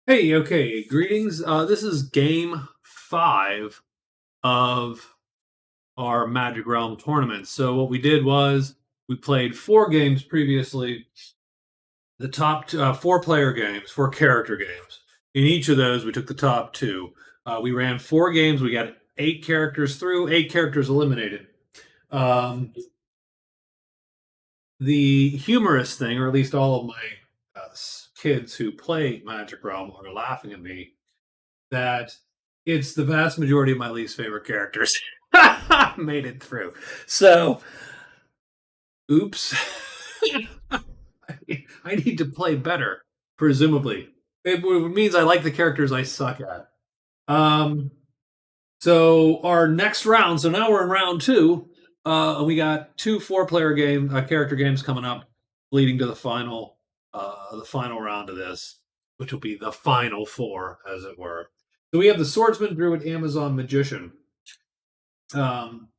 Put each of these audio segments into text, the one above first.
Hey, okay, greetings. This is game 5 of our Magic Realm tournament. So what we did was we played 4 games previously, the top 4-player games, 4 character games. In each of those, we took the top two. We ran 4 games. We got 8 characters through, 8 characters eliminated. Um, the humorous thing, or at least all of my kids who play Magic Realm are laughing at me that it's the vast majority of my least favorite characters made it through. So, oops. I need to play better, presumably. It means I like the characters I suck at. Um, so our next round. So now we're in round 2. We got 2 4-player game character games coming up, leading to the final round of this, which will be the final 4, as it were. So we have the swordsman, druid, Amazon, magician, um,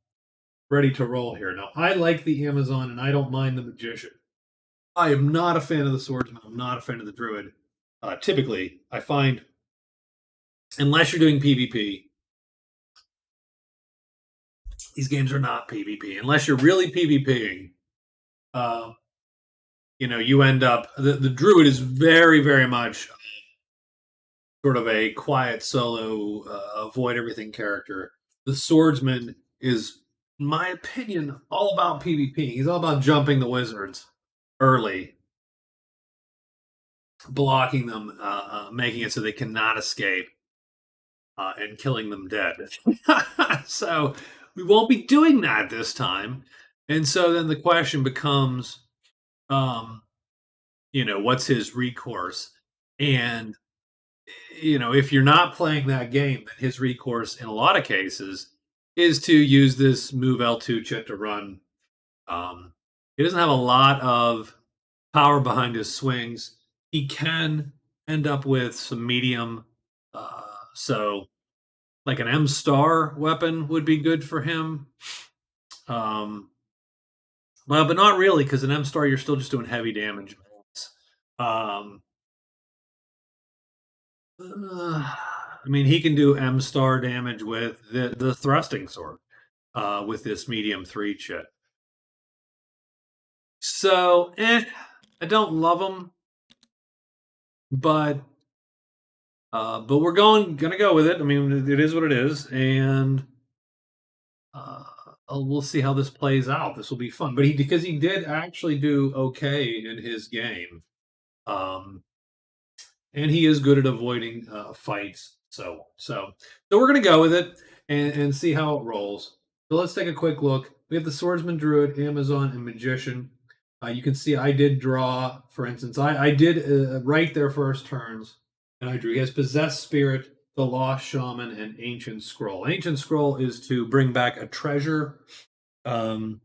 ready to roll here. Now I like the Amazon, and I don't mind the magician. I am not a fan of the swordsman. I'm not a fan of the druid. Typically, I find unless you're doing PvP, these games are not PvP. Unless you're really PvPing, uh, you end up the druid is very, very much sort of a quiet solo, avoid everything character. The swordsman is, in my opinion, all about PvP. He's all about jumping the wizards early, blocking them, making it so they cannot escape, and killing them dead. So we won't be doing that this time. And so then the question becomes, um, what's his recourse? And if you're not playing that game, then his recourse in a lot of cases is to use this move L2 chit to run. He doesn't have a lot of power behind his swings. He can end up with some medium. So, like an M star weapon would be good for him. Um, well, but not really, because an M star you're still just doing heavy damage. Um, I mean, he can do M star damage with the thrusting sword, with this medium 3 chit. So, I don't love him, but we're gonna go with it. I mean, it is what it is, and uh, we'll see how this plays out. This will be fun. But because he did actually do okay in his game, um, and he is good at avoiding fights. So we're gonna go with it and see how it rolls. So let's take a quick look. We have the swordsman, druid, Amazon, and magician. You can see I did draw, for instance, I did write their first turns, and I drew. He has possessed spirit, the lost shaman, and ancient scroll. Ancient scroll is to bring back a treasure, um,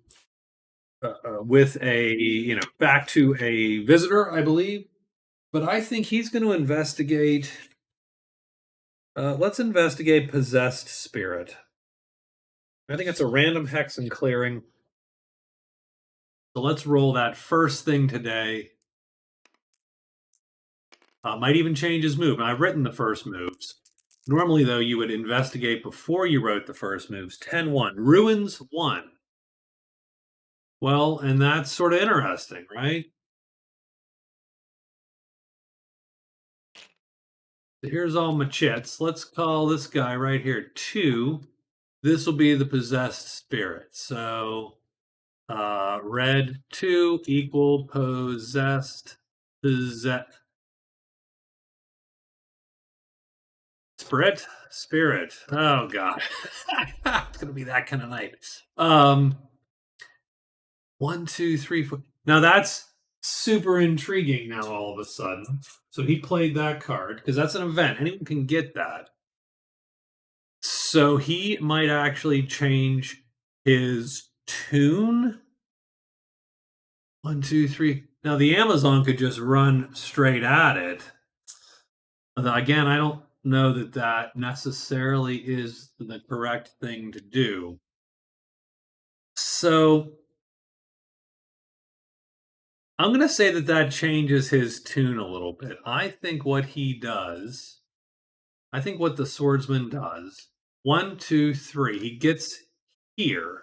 with a back to a visitor, I believe. But I think he's going to investigate. Let's investigate possessed spirit. I think it's a random hex and clearing. So let's roll that first thing today. Might even change his move. And I've written the first moves. Normally, though, you would investigate before you wrote the first moves. 10-1. Ruins 1. Well, and that's sort of interesting, right? So here's all my chits. Let's call this guy right here 2. This will be the possessed spirit. So red 2 equal possessed spirit. Oh god. It's gonna be that kind of night. 1 2 3 4. Now that's super intriguing now all of a sudden. So he played that card because that's an event. Anyone can get that. So he might actually change his tune. 1 2 3. Now the Amazon could just run straight at it. Again, I don't know that that necessarily is the correct thing to do. So I'm gonna say that that changes his tune a little bit. I think what the swordsman does, 1, 2, 3, he gets here.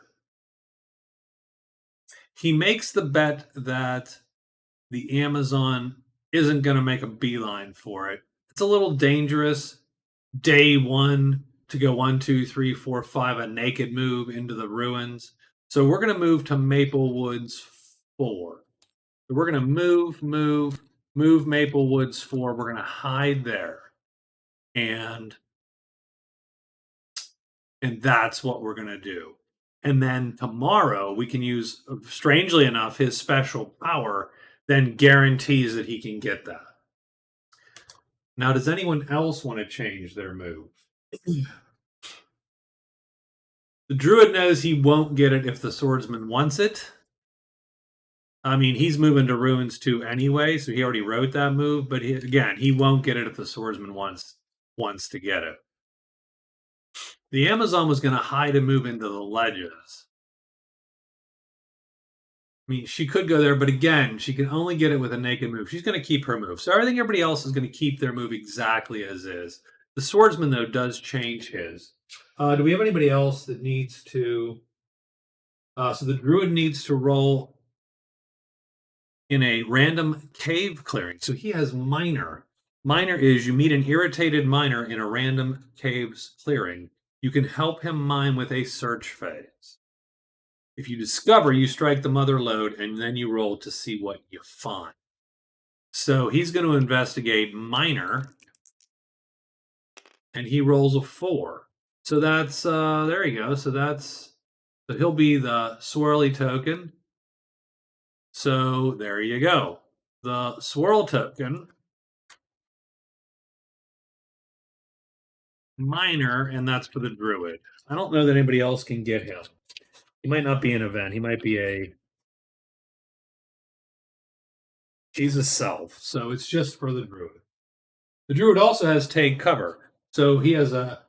He makes the bet that the Amazon isn't gonna make a beeline for it. It's a little dangerous day 1 to go 1, 2, 3, 4, 5, a naked move into the ruins. So we're gonna move to Maple Woods 4. So we're gonna move Maple Woods 4. We're gonna hide there, and that's what we're gonna do. And then tomorrow we can use, strangely enough, his special power then guarantees that he can get that. Now, does anyone else want to change their move? The druid knows he won't get it if the swordsman wants it. I mean, he's moving to ruins 2 anyway, so he already wrote that move. But again, he won't get it if the swordsman wants to get it. The Amazon was going to hide and move into the ledges. I mean, she could go there, but again, she can only get it with a naked move. She's going to keep her move. So I think everybody else is going to keep their move exactly as is. The swordsman, though, does change his. Do we have anybody else that needs to? So the druid needs to roll in a random cave clearing. So he has minor. Minor is you meet an irritated miner in a random cave's clearing. You can help him mine with a search phase. If you discover, you strike the mother lode and then you roll to see what you find. So he's going to investigate minor, and he rolls a 4. So that's there you go. So he'll be the swirly token. So there you go. The swirl token, minor, and that's for the druid. I don't know that anybody else can get him. He might not be an event. He might be he's a self. So it's just for the druid. The druid also has take cover. So he has a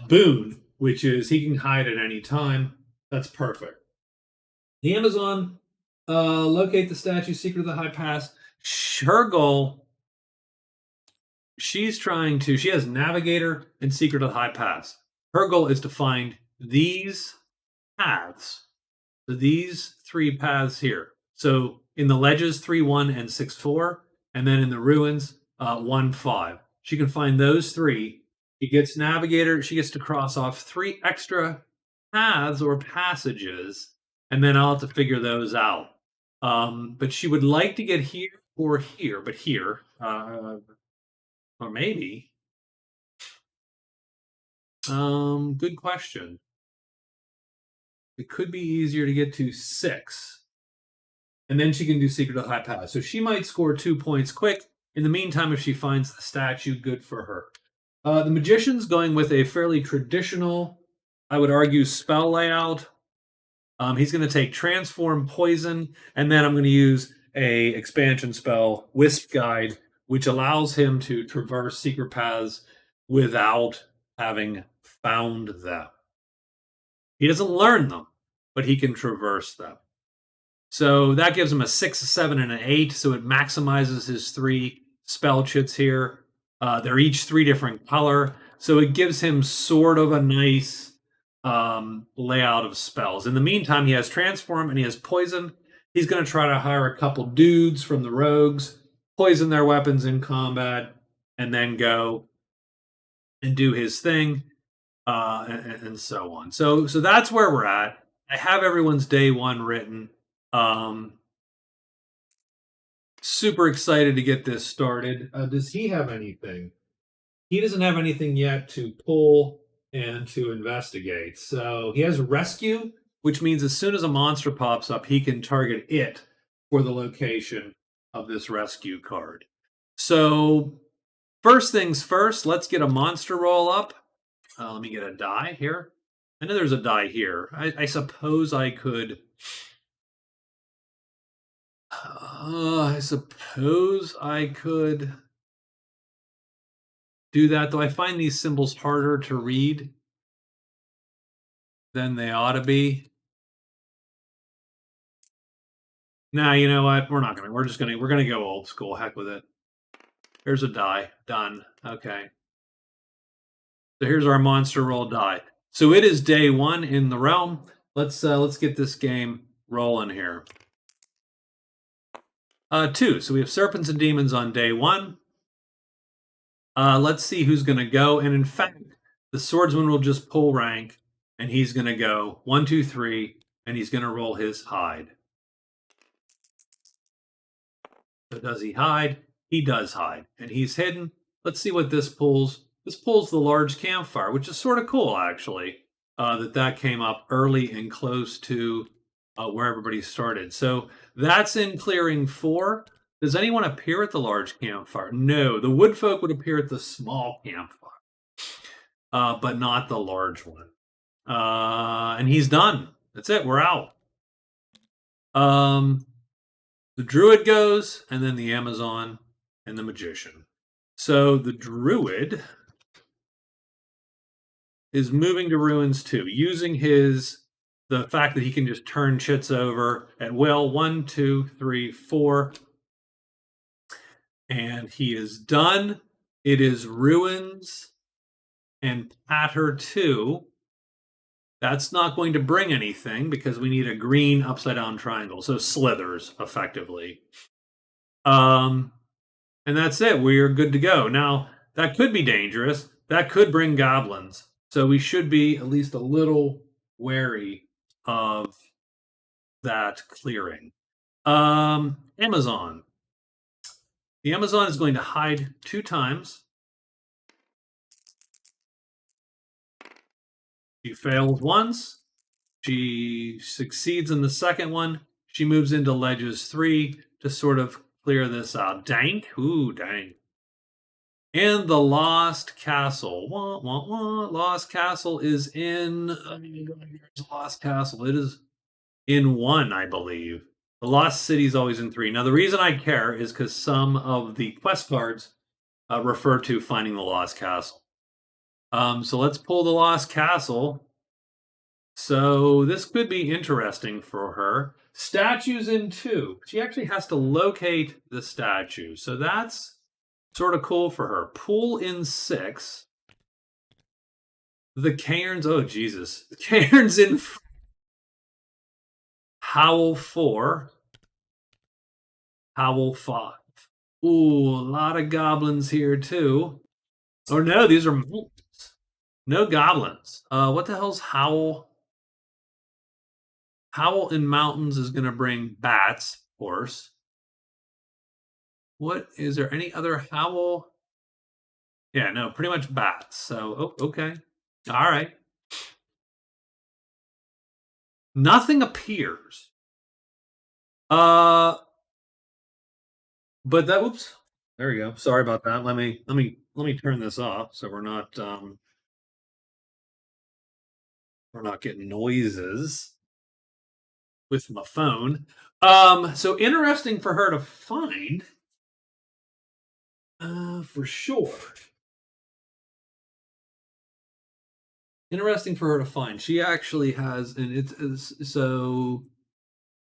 boon, which is he can hide at any time. That's perfect. The Amazon, locate the statue, secret of the high pass. Her goal, she has navigator and secret of the high pass. Her goal is to find these paths. So these 3 paths here. So in the ledges, 3, 1, and 6, 4, and then in the ruins, 1, 5. She can find those 3. She gets navigator. She gets to cross off 3 extra paths or passages, and then I'll have to figure those out. But she would like to get here or here, but here, or maybe. Good question. It could be easier to get to 6. And then she can do Secret of High Pass. So she might score 2 points quick. In the meantime, if she finds the statue, good for her. The Magician's going with a fairly traditional, I would argue, spell layout. He's going to take Transform, Poison, and then I'm going to use a expansion spell, Wisp Guide, which allows him to traverse secret paths without having found them. He doesn't learn them, but he can traverse them. So that gives him a 6, a 7, and an 8. So it maximizes his 3 spell chits here. They're each 3 different color. So it gives him sort of a nice layout of spells. In the meantime, he has Transform and he has Poison. He's going to try to hire a couple dudes from the rogues, poison their weapons in combat, and then go and do his thing, and so on. So that's where we're at. I have everyone's day 1 written. Super excited to get this started. Does he have anything? He doesn't have anything yet to pull and to investigate. So he has rescue, which means as soon as a monster pops up, he can target it for the location of this rescue card. So first things first, let's get a monster roll up. Let me get a die here. I know there's a die here. I suppose I could. I suppose I could do that, though I find these symbols harder to read than they ought to be. Nah, you know what? We're not gonna. We're gonna go old school. Heck with it. Here's a die. Done. Okay. So here's our monster roll die. So it is day one in the realm. Let's get this game rolling here. Two. So we have serpents and demons on day one. Let's see who's gonna go. And in fact, the swordsman will just pull rank, and he's gonna go 1, 2, 3, and he's gonna roll his hide. So does he hide? He does hide, and he's hidden. Let's see what this pulls. This pulls the large campfire, which is sort of cool, actually. That came up early and close to where everybody started. So that's in clearing 4. Does anyone appear at the large campfire? No, the wood folk would appear at the small campfire, but not the large one. And he's done. That's it. We're out. Um, the druid goes, and then the Amazon and the magician. So the druid is moving to ruins 2, using the fact that he can just turn chits over at will. 1, 2, 3, 4, and he is done. It is ruins and patter 2. That's not going to bring anything because we need a green upside down triangle. So slithers effectively. And that's it. We are good to go. Now, that could be dangerous. That could bring goblins. So we should be at least a little wary of that clearing. Amazon. The Amazon is going to hide 2 times. She fails once. She succeeds in the second one. She moves into ledges 3 to sort of clear this out. Dank. Ooh, dang. And the Lost Castle. Wah, wah, wah. Lost Castle is in. Lost Castle. It is in 1, I believe. The Lost City is always in 3. Now, the reason I care is because some of the quest cards refer to finding the Lost Castle. So let's pull the Lost Castle. So this could be interesting for her. Statues in 2. She actually has to locate the statue. So that's sort of cool for her. Pool in 6. The cairns. Oh, Jesus. The cairns in Howl 4. Howl 5. Ooh, a lot of goblins here, too. Or no, these are mountains. No goblins. What the hell's Howl? Howl in mountains is going to bring bats, of course. What is there any other howl? Yeah, no, pretty much bats. So, oh, okay. All right. Nothing appears. But that whoops. There we go. Sorry about that. Let me turn this off so we're not getting noises with my phone. So interesting for her to find, for sure. Interesting for her to find. She actually has, and it's so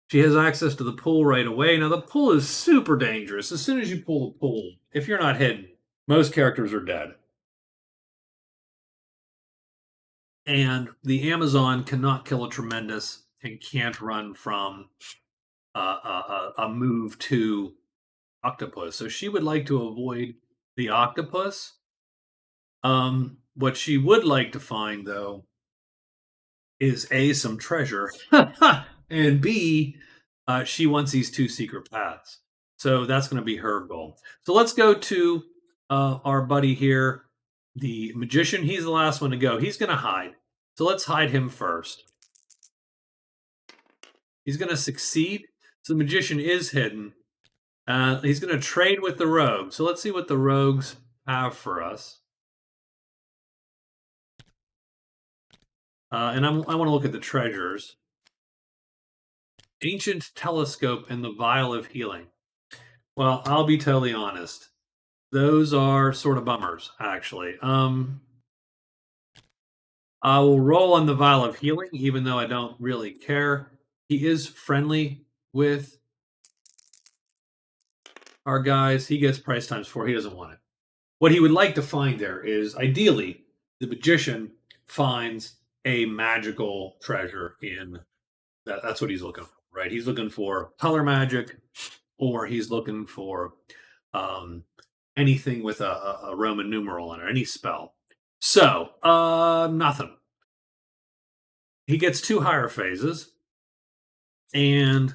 she has access to the pool right away. Now the pool is super dangerous. As soon as you pull the pool, if you're not hidden, most characters are dead. And the Amazon cannot kill a tremendous and can't run from a move to octopus. So she would like to avoid the octopus. What she would like to find, though, is A, some treasure, and B, she wants these 2 secret paths. So that's going to be her goal. So let's go to our buddy here, the magician. He's the last one to go. He's going to hide. So let's hide him first. He's going to succeed. So the magician is hidden. He's going to trade with the rogue. So let's see what the rogues have for us. And I want to look at the treasures. Ancient telescope and the vial of healing. Well, I'll be totally honest. Those are sort of bummers, actually. I will roll on the vial of healing, even though I don't really care. He is friendly with our guys, he gets price times 4. He doesn't want it. What he would like to find there is ideally the magician finds a magical treasure in that. That's what he's looking for, right? He's looking for color magic, or he's looking for um, anything with a Roman numeral in it, any spell. So, nothing. He gets 2 higher phases, and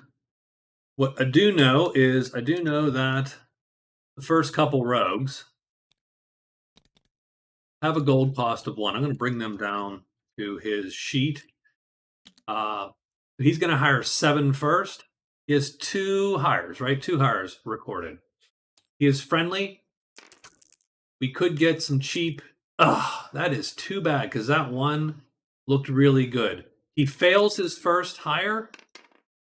what I do know is I do know that the first couple rogues have a gold cost of 1. I'm going to bring them down to his sheet. Uh, he's going to hire 7 first. He has 2 hires, right? 2 hires recorded. He is friendly. We could get some cheap. Ugh, that is too bad because that one looked really good. He fails his first hire.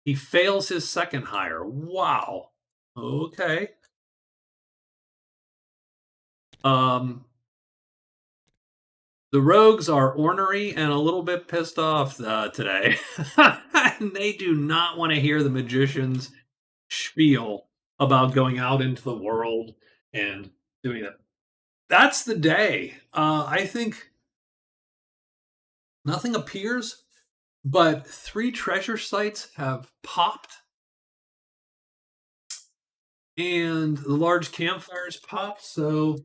He fails his second hire. Wow. Okay. The rogues are ornery and a little bit pissed off today. And they do not want to hear the magician's spiel about going out into the world and doing it. That's the day. I think nothing appears, but 3 treasure sites have popped, and the large campfires popped. So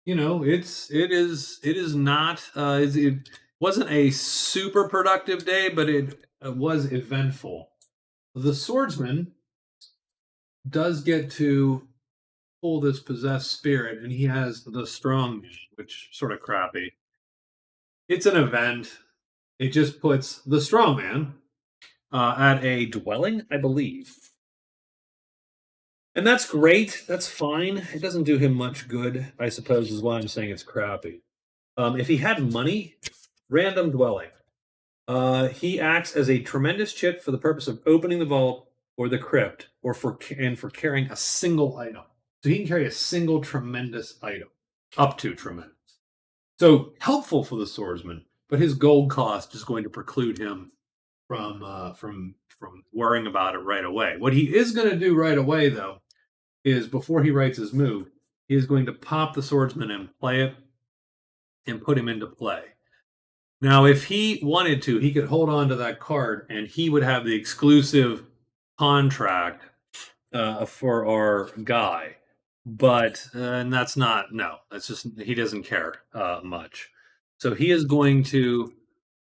it is not. It wasn't a super productive day, but it was eventful. The swordsman does get to pull this possessed spirit, and he has the strong, which sort of crappy. It's an event. It just puts the strong man at a dwelling, I believe. And that's great. That's fine. It doesn't do him much good, I suppose, is why I'm saying it's crappy. If he had money, random dwelling. He acts as a tremendous chit for the purpose of opening the vault or the crypt, or for carrying a single item. So he can carry a single tremendous item, up to tremendous. So helpful for the swordsman, but his gold cost is going to preclude him from worrying about it right away. What he is going to do right away, though, is before he writes his move, he is going to pop the swordsman and play it and put him into play. Now, if he wanted to, he could hold on to that card and he would have the exclusive contract for our guy. But and that's not, no, that's just, he doesn't care much. So he is going to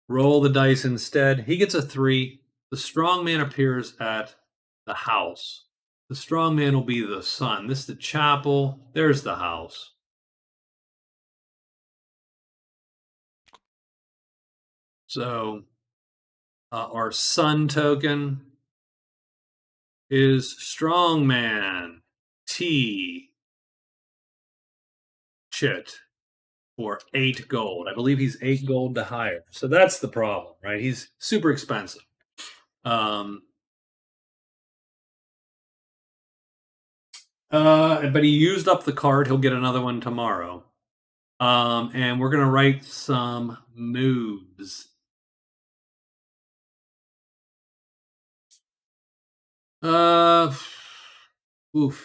roll the dice instead. He gets a 3. The strong man appears at the house. The strong man will be the sun. This is the chapel. There's the house. So our sun token is strong man T Chit for 8 gold. I believe he's 8 gold to hire. So that's the problem, right? He's super expensive. But he used up the card. He'll get another one tomorrow. And we're gonna write some moves.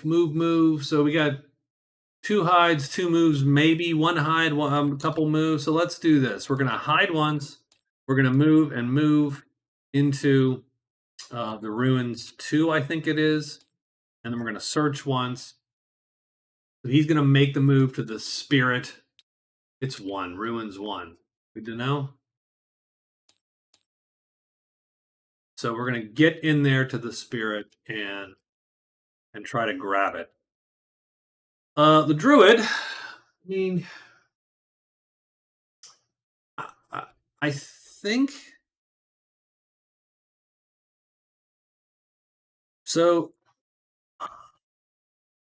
Move. So we got 2 hides, 2 moves, maybe 1 hide, a couple moves. So let's do this. We're gonna hide once. We're gonna move into the ruins 2, I think it is, and then we're gonna search once. So he's gonna make the move to the spirit. It's 1, ruins 1. Good to know. So we're gonna get in there to the spirit and try to grab it. The druid, I mean, I think so.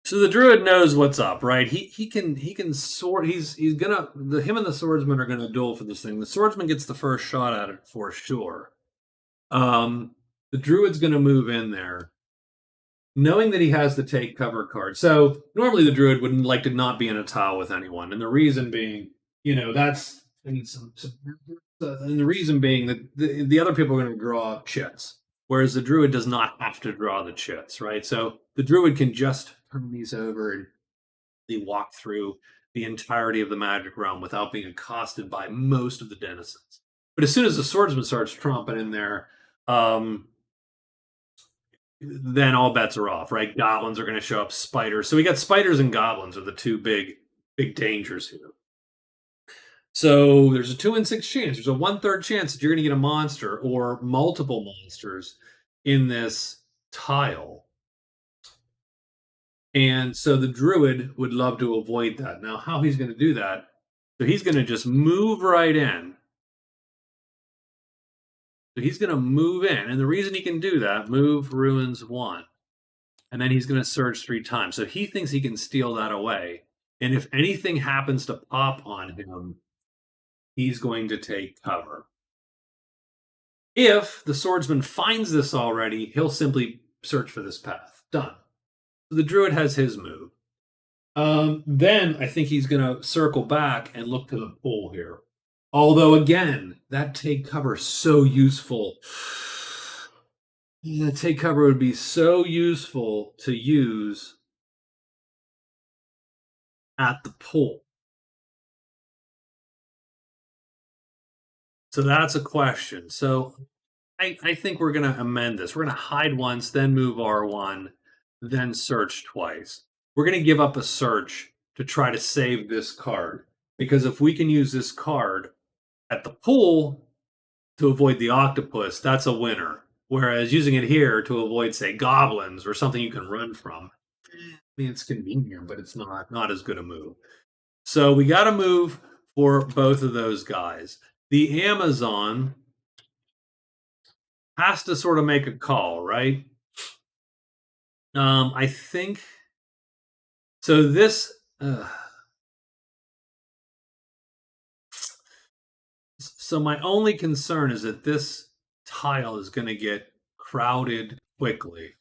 So the druid knows what's up, right? He can sword. He's gonna him and the swordsman are gonna duel for this thing. The swordsman gets the first shot at it for sure. The druid's gonna move in there, knowing that he has the take cover card. So normally the druid would like to not be in a towel with anyone, and the reason being, that's and the reason being that the other people are going to draw chits, whereas the druid does not have to draw the chits, right? So the druid can just turn these over and they walk through the entirety of the magic realm without being accosted by most of the denizens. But as soon as the swordsman starts tromping in there, um, then all bets are off, right? Goblins are going to show up, spiders. So we got spiders and goblins are the two big dangers here. So there's a 2 in 6 chance. There's a 1/3 chance that you're going to get a monster or multiple monsters in this tile. And so the druid would love to avoid that. Now, how he's going to do that? So he's going to just move right in. So he's going to move in. And the reason he can do that, move ruins 1. And then he's going to search 3 times. So he thinks he can steal that away. And if anything happens to pop on him, he's going to take cover. If the swordsman finds this already, he'll simply search for this path. Done. So the druid has his move. Then I think he's going to circle back and look to the pool here. Although, again, that take cover is so useful. The take cover would be so useful to use at the pool. So that's a question. So I think we're going to amend this. We're going to hide once, then move R1, then search twice. We're going to give up a search to try to save this card. Because if we can use this card at the pool to avoid the octopus, that's a winner. Whereas using it here to avoid, say, goblins or something you can run from, I mean, it's convenient, but it's not as good a move. So we got to move for both of those guys. The Amazon has to sort of make a call, right? I think so. This so my only concern is that this tile is going to get crowded quickly,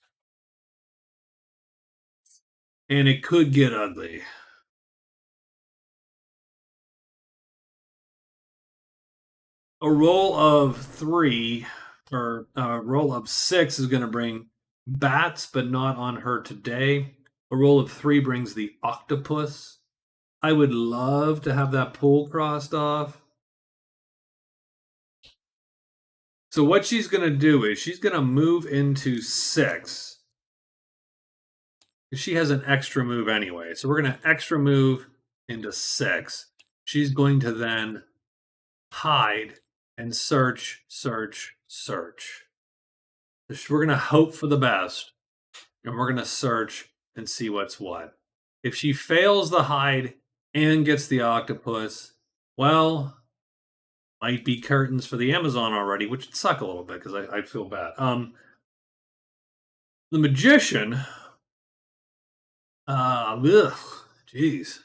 and it could get ugly. A roll of 3 or a roll of 6 is going to bring bats, but not on her today. A roll of 3 brings the octopus. I would love to have that pool crossed off. So what she's going to do is she's going to move into 6. She has an extra move anyway. So we're going to extra move into 6. She's going to then hide and search. We're going to hope for the best, and we're going to search and see what's what. If she fails the hide and gets the octopus, well, might be curtains for the Amazon already, which would suck a little bit because I feel bad. The magician, jeez.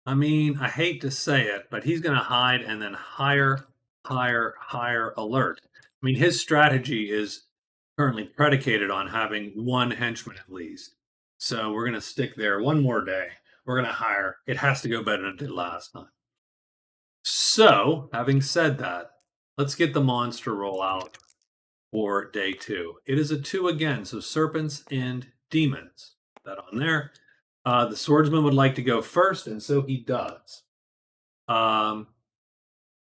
I mean, I hate to say it, but he's going to hide and then higher alert. I mean, his strategy is currently predicated on having 1 henchman at least. So we're going to stick there one more day. We're going to hire. It has to go better than it did last time. So, having said that, let's get the monster roll out for day 2. It is a 2 again, so serpents and demons. That on there. The swordsman would like to go first, and so he does.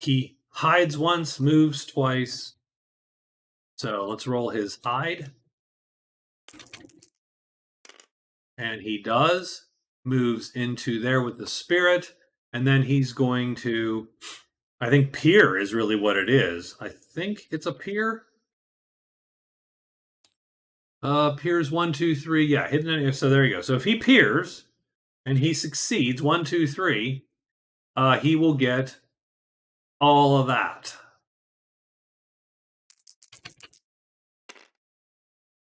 He hides once, moves twice. So let's roll his hide. And he does. Moves into there with the spirit. And then he's going to, I think peer is really what it is. I think it's a peer. Peers 1, 2, 3. Yeah, hidden. So there you go. So if he peers and he succeeds 1, 2, 3, he will get all of that.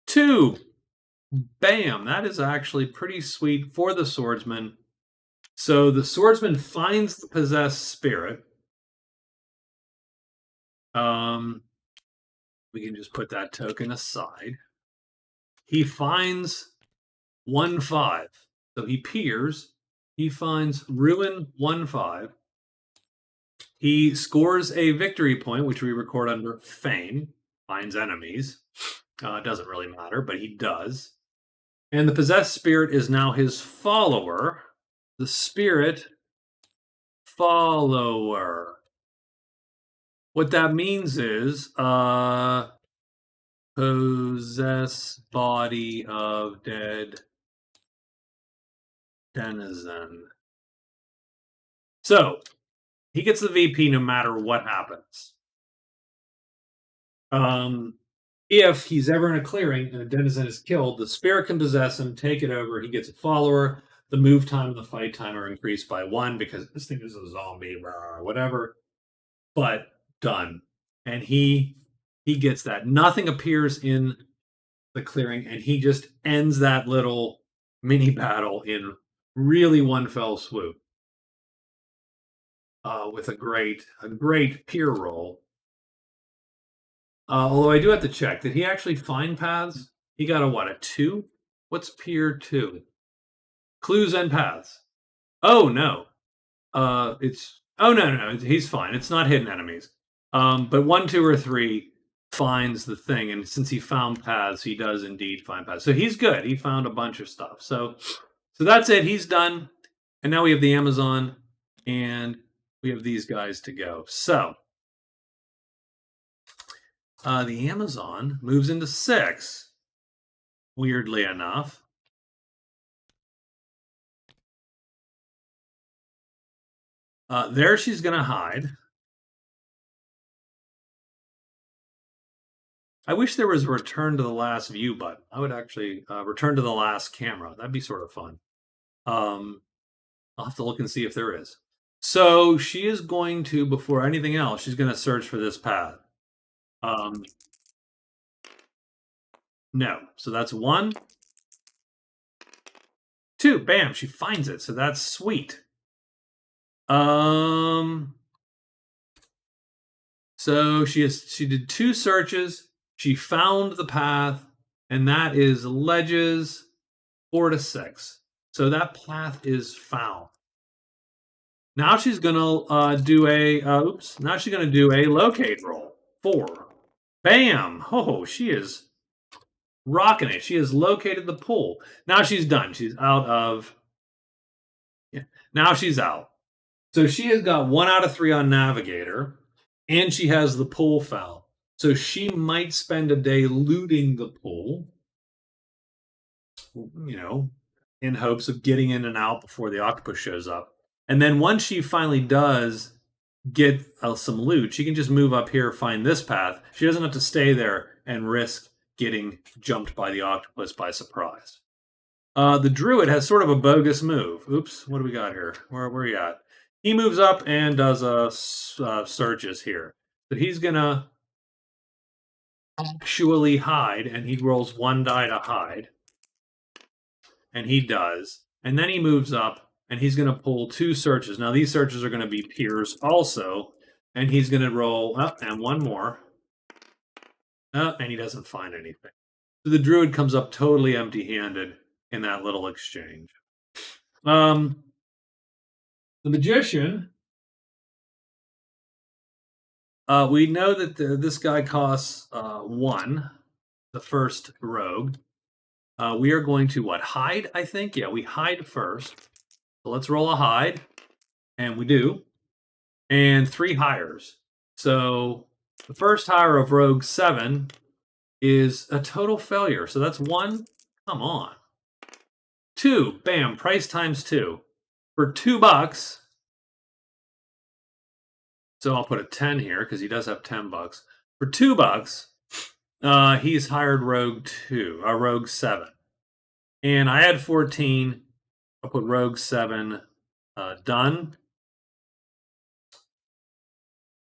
2. Bam. That is actually pretty sweet for the swordsman. So the swordsman finds the possessed spirit. We can just put that token aside. He finds 1, 5. So he peers. He finds ruin 1, 5. He scores a victory point, which we record under fame. Finds enemies. It doesn't really matter, but he does. And the possessed spirit is now his follower. The spirit follower. What that means is possess body of dead denizen. So he gets the VP no matter what happens. Um, if he's ever in a clearing and a denizen is killed, the spirit can possess him, take it over. He gets a follower. The move time and the fight time are increased by 1 because this thing is a zombie, or whatever. But done, and he gets that. Nothing appears in the clearing, and he just ends that little mini battle in really one fell swoop with a great peer roll. Although I do have to check, did he actually find paths? He got a what? A 2? What's peer 2? Clues and paths. Oh no. It's oh no, he's fine. It's not hidden enemies. But 1, 2, or 3 finds the thing, and since he found paths, he does indeed find paths. So he's good. He found a bunch of stuff. So that's it. He's done. And now we have the Amazon, and we have these guys to go. So the Amazon moves into 6. Weirdly enough. There she's going to hide. I wish there was a return to the last view button. I would actually return to the last camera. That'd be sort of fun. I'll have to look and see if there is. So she is going to, before anything else, she's going to search for this path. No. So that's 1. 2. Bam, she finds it. So that's sweet. So she did 2 searches. She found the path, and that is ledges 4 to 6. So that path is found. Now she's gonna do a now she's gonna do a locate roll. 4. Bam! Oh, she is rocking it. She has located the pool. Now she's done. She's out of. Yeah. Now she's out. So she has got 1 out of 3 on Navigator, and she has the pool found. So she might spend a day looting the pool, in hopes of getting in and out before the octopus shows up. And then once she finally does get some loot, she can just move up here, find this path. She doesn't have to stay there and risk getting jumped by the octopus by surprise. The druid has sort of a bogus move. Oops, what do we got here? Where are you at? He moves up and does searches here. So he's gonna actually hide, and he rolls 1 die to hide, and he does. And then he moves up, and he's going to pull 2 searches. Now these searches are going to be peers also, and he's going to roll up and 1 more, and he doesn't find anything. So the druid comes up totally empty-handed in that little exchange. The magician, we know that this guy costs 1, the first rogue. We are going to hide, I think? Yeah, we hide first. So let's roll a hide. And we do. And 3 hires. So the first hire of Rogue 7 is a total failure. So that's 1. Come on. 2. Bam. Price times 2. For $2. So I'll put a 10 here because he does have $10. For $2, he's hired Rogue 7. And I had 14. I'll put Rogue 7 done.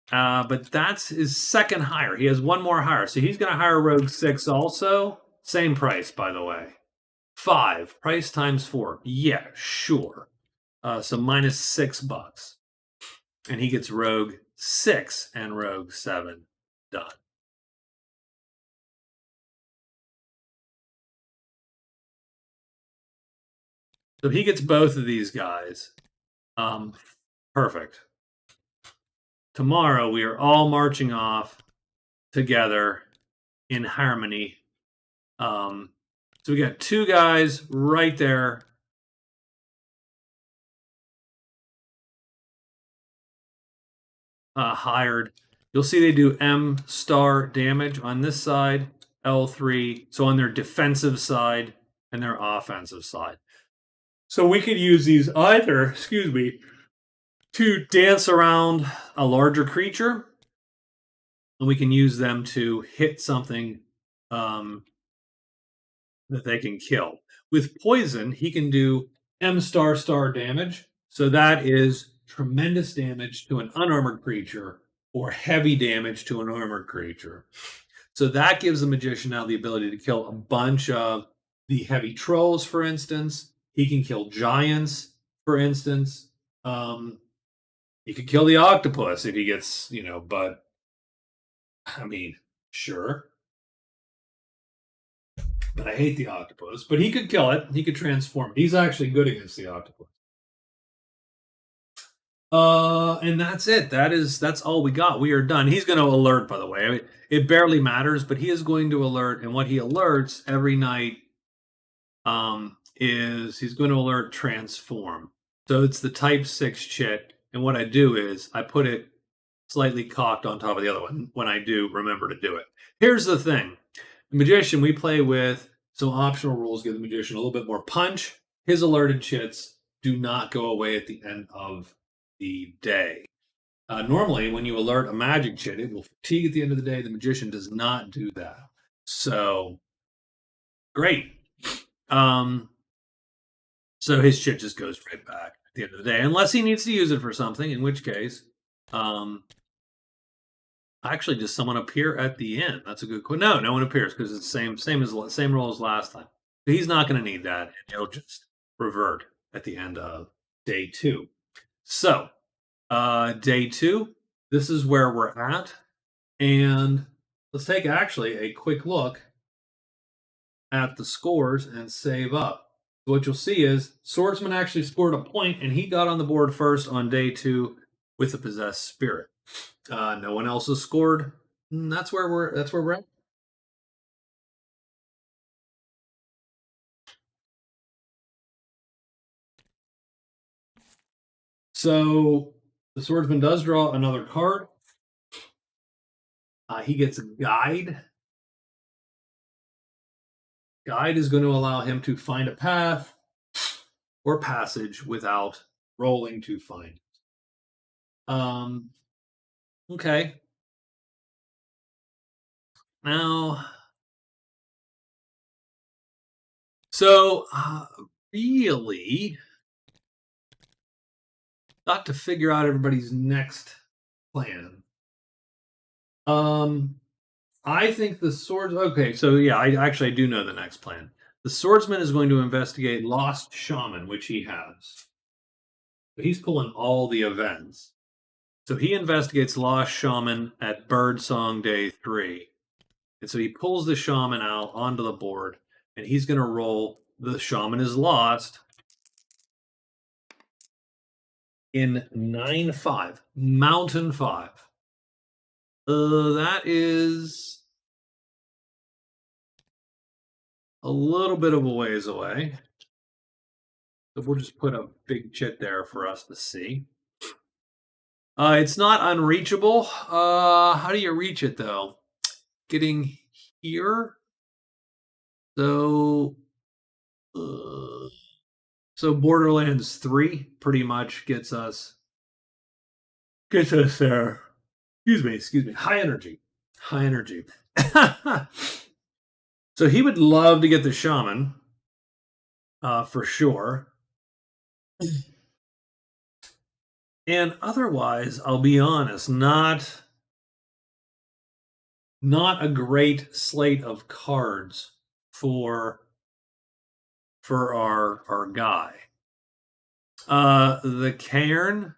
But that's his second hire. He has 1 more hire. So he's going to hire Rogue 6 also. Same price, by the way. 5. Price times 4. Yeah, sure. So minus $6. And he gets Rogue 6 and Rogue 7 done. So he gets both of these guys. Perfect. Tomorrow we are all marching off together in harmony. So we got two guys right there. Hired. You'll see they do M star damage on this side, L3. So on their defensive side and their offensive side. So we could use these either, excuse me, to dance around a larger creature, and we can use them to hit something um, that they can kill. With poison, he can do M star star damage. So that is tremendous damage to an unarmored creature or heavy damage to an armored creature. So that gives the magician now the ability to kill a bunch of the heavy trolls, for instance. He can kill giants, for instance. He could kill the octopus if he gets, but I mean, sure. But I hate the octopus. But he could kill it. He could transform it. He's actually good against the octopus. And that's it. That's all we got. We are done. He's going to alert, by the way. I mean, it barely matters, but he is going to alert, and what he alerts every night is he's going to alert transform. So it's the type 6 chit, and what I do is I put it slightly cocked on top of the other one when I do remember to do it. Here's the thing. The magician, we play with some optional rules, give the magician a little bit more punch. His alerted chits do not go away at the end of the day. Normally, when you alert a magic chit, it will fatigue at the end of the day. The magician does not do that. So, great. So his chit just goes right back at the end of the day, unless he needs to use it for something, in which case, actually, does someone appear at the end? That's a good question. No one appears because it's same role as last time. So he's not going to need that, and he'll just revert at the end of day 2. So, day 2, this is where we're at, and let's take actually a quick look at the scores and save up. So what you'll see is Swordsman actually scored a point, and he got on the board first on day 2 with the possessed spirit. No one else has scored. That's where we're at. So the swordsman does draw another card. He gets a guide. Guide is going to allow him to find a path or passage without rolling to find it. Okay. Now, so really got to figure out everybody's next plan. I think the swords. Okay, so yeah, I do know the next plan. The swordsman is going to investigate lost shaman, which he has. But he's pulling all the events. So he investigates lost shaman at Birdsong Day 3. And so he pulls the shaman out onto the board, and he's going to roll the shaman is lost in 9-5, Mountain 5. That is a little bit of a ways away. So we'll just put a big chit there for us to see. It's not unreachable. How do you reach it though? Getting here. So, Borderlands 3 pretty much gets us there. Excuse me. High energy. So he would love to get the shaman, for sure. And otherwise, I'll be honest, not a great slate of cards for our guy. The cairn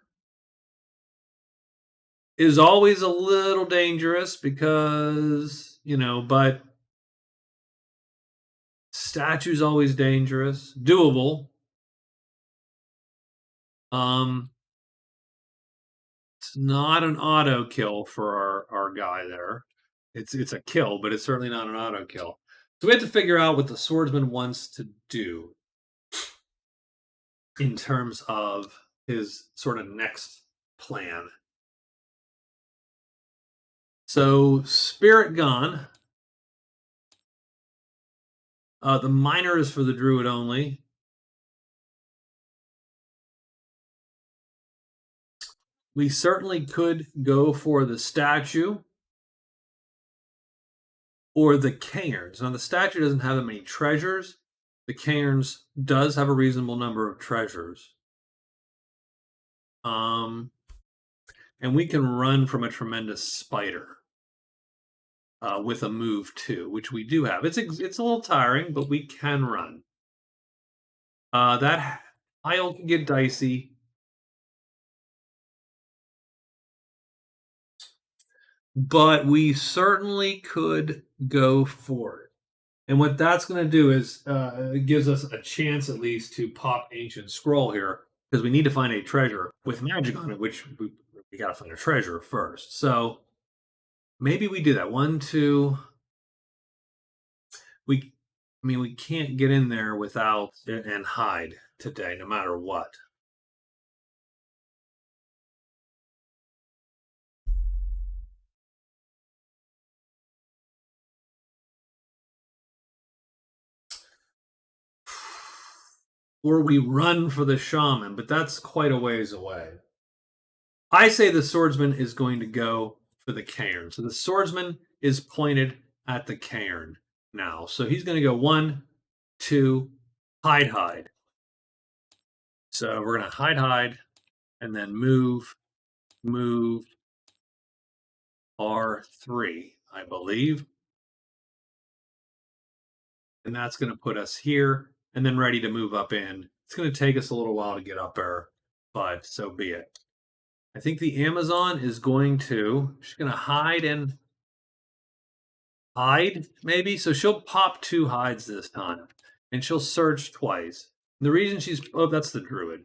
is always a little dangerous because, but statue's always dangerous. Doable. It's not an auto kill for our guy there. It's a kill, but it's certainly not an auto kill. So we have to figure out what the swordsman wants to do in terms of his sort of next plan. So spirit gone. The minor is for the druid only. We certainly could go for the statue or the cairns. Now the statue doesn't have that many treasures. The cairns does have a reasonable number of treasures. Um, and we can run from a tremendous spider with a move too, which we do have. It's a little tiring, but we can run. That pile can get dicey, but we certainly could go for it. And what that's going to do is it gives us a chance at least to pop ancient scroll here because we need to find a treasure with magic on it, which we got to find a treasure first. So maybe we do that. One, two. We can't get in there without and hide today, no matter what. Or we run for the shaman, but that's quite a ways away. I say the swordsman is going to go for the cairn. So the swordsman is pointed at the cairn now. So he's going to go one, two, hide, hide. So we're going to hide, hide, and then move, move, R3, I believe. And that's going to put us here and then ready to move up in. It's going to take us a little while to get up there, but so be it. I think the Amazon is going to, she's going to hide and hide, maybe. So she'll pop two hides this time and she'll search twice. And the reason she's, oh, that's the druid.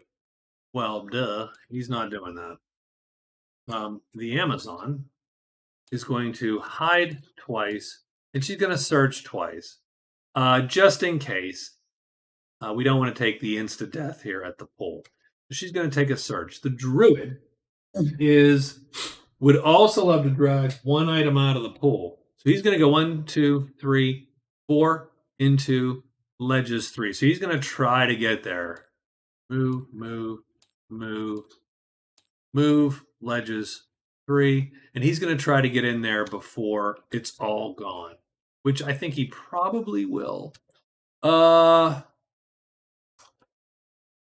Well, duh, he's not doing that. The Amazon is going to hide twice and she's going to search twice, just in case. We don't want to take the insta death here at the pole. So she's going to take a search. The druid would also love to drag one item out of the pool. So he's going to go 1, 2, 3, 4 into ledges 3. So he's going to try to get there. Move, move, move, move, ledges 3. And he's going to try to get in there before it's all gone, which I think he probably will.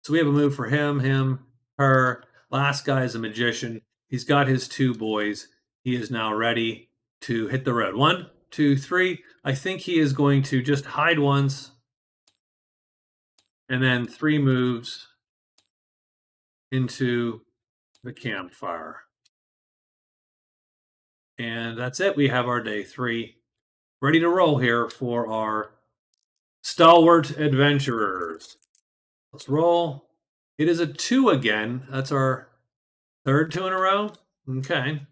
So we have a move for him, her. Last guy is a magician. He's got his two boys. He is now ready to hit the road. 1, 2, 3. I think he is going to just hide once and then 3 moves into the campfire. And that's it. We have our day 3 ready to roll here for our stalwart adventurers. Let's roll. It is a 2 again. That's our third 2 in a row. Okay.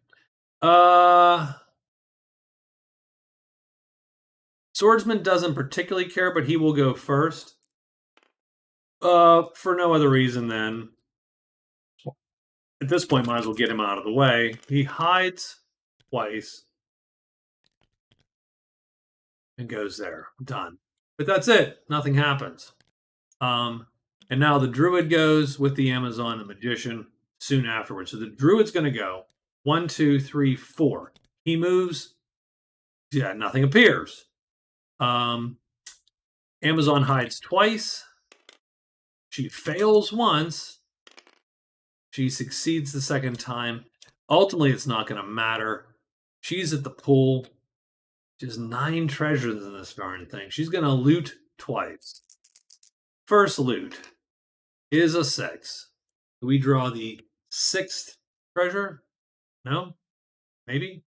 Swordsman doesn't particularly care, but he will go first. For no other reason than at this point, might as well get him out of the way. He hides twice and goes there. Done. But that's it. Nothing happens. And now the druid goes with the Amazon, the magician, soon afterwards. So the druid's going to go 1, 2, 3, 4. He moves. Yeah, nothing appears. Amazon hides twice. She fails once. She succeeds the second time. Ultimately, it's not going to matter. She's at the pool. There's 9 treasures in this darn thing. She's going to loot twice. First loot is a 6. We draw the 6th treasure. No? Maybe?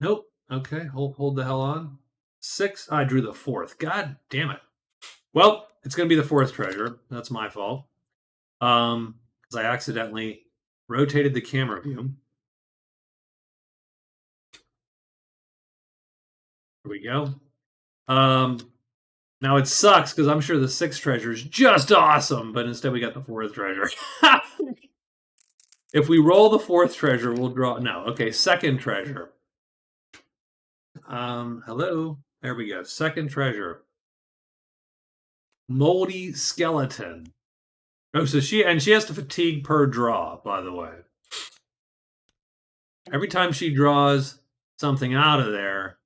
Nope. Okay, hold the hell on. 6. I drew the 4th. God damn it. Well, it's going to be the 4th treasure. That's my fault. Because I accidentally rotated the camera view. Here we go. Um, Now it sucks because I'm sure the sixth treasure is just awesome, but instead we got the fourth treasure. If we roll the fourth treasure, we'll draw. No, okay, second treasure. Hello. There we go. Second treasure. Moldy skeleton. Oh, so she has to fatigue per draw, by the way. Every time she draws something out of there,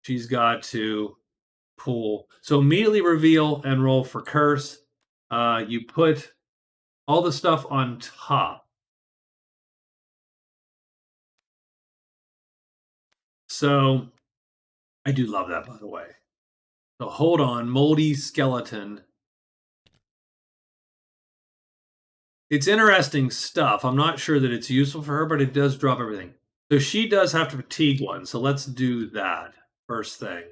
she's got to pull. So immediately reveal and roll for curse. You put all the stuff on top. So I do love that, by the way. So hold on, moldy skeleton. It's interesting stuff. I'm not sure that it's useful for her, but it does drop everything. So she does have to fatigue one. So let's do that first thing.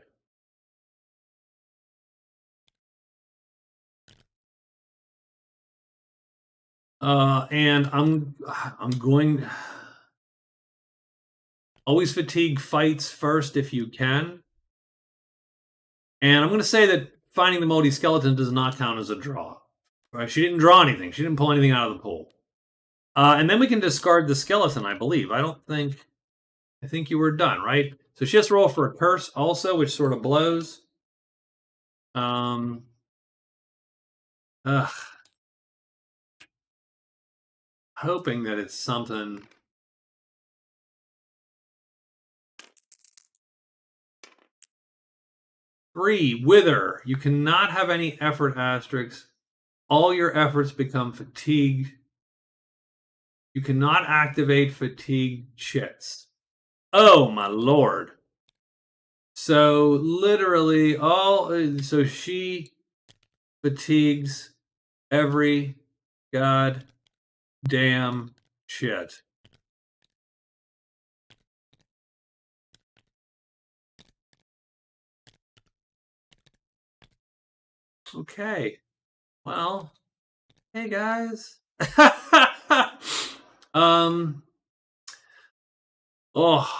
And I'm going always fatigue fights first if you can. And I'm going to say that finding the moldy skeleton does not count as a draw. Right? She didn't draw anything. She didn't pull anything out of the pool. And then we can discard the skeleton, I believe. I think you were done, right? So she has to roll for a curse also, which sort of blows. Um, ugh. Hoping that it's something. Three, wither. You cannot have any effort asterisks. All your efforts become fatigued. You cannot activate fatigued chits. Oh my lord. So literally so she fatigues every goddamn shit. Okay. Well, hey guys. um oh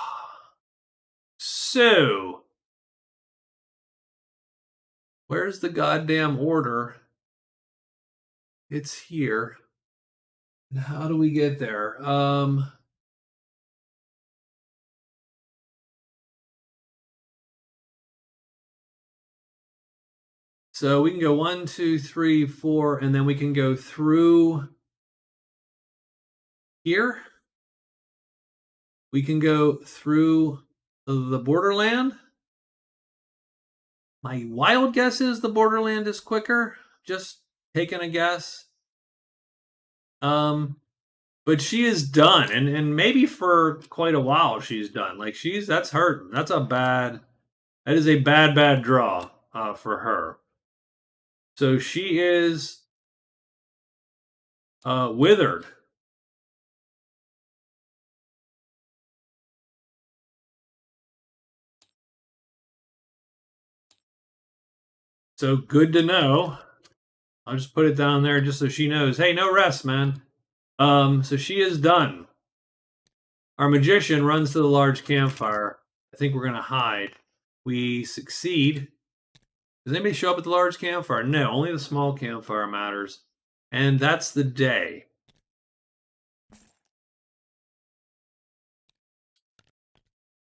so where's the goddamn order? It's here. And how do we get there? So we can go 1, 2, 3, 4, and then we can go through here. We can go through the borderland. My wild guess is the borderland is quicker. Just taking a guess. But she is done, and maybe for quite a while she's done. Like that's hurting. That is a bad draw for her. So she is withered. So good to know. I'll just put it down there just so she knows. Hey, no rest, man. So she is done. Our magician runs to the large campfire. I think we're gonna hide. We succeed. Does anybody show up at the large campfire? No, only the small campfire matters. And that's the day.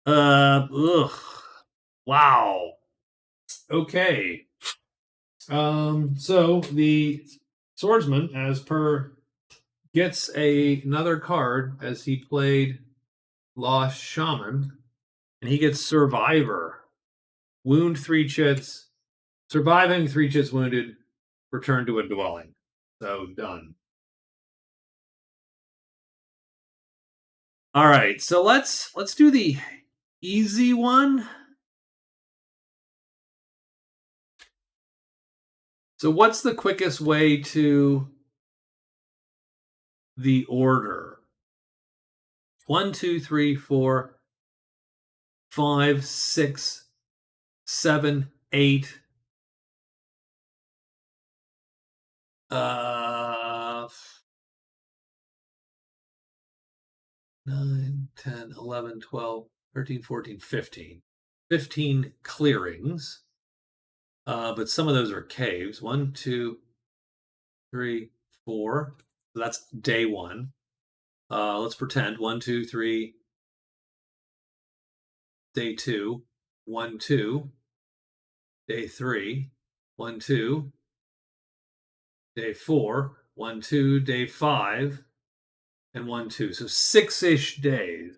Ugh. Wow. Okay. So the swordsman, as per, gets another card as he played Lost Shaman, and he gets Survivor. Wound 3 chits, surviving 3 chits wounded, return to a dwelling. So done. All right, so let's do the easy one. So what's the quickest way to the order? 1, 2, 3, 4, 5, 6, 7, 8. 9, 10, 11, 12, 13, 14, 15. 15 clearings, but some of those are caves. One, two, three, four. So that's day one. Let's pretend one, two, three, day two, one, two, day three, one, two, day four, one, two, day five, and one, two. So six-ish days.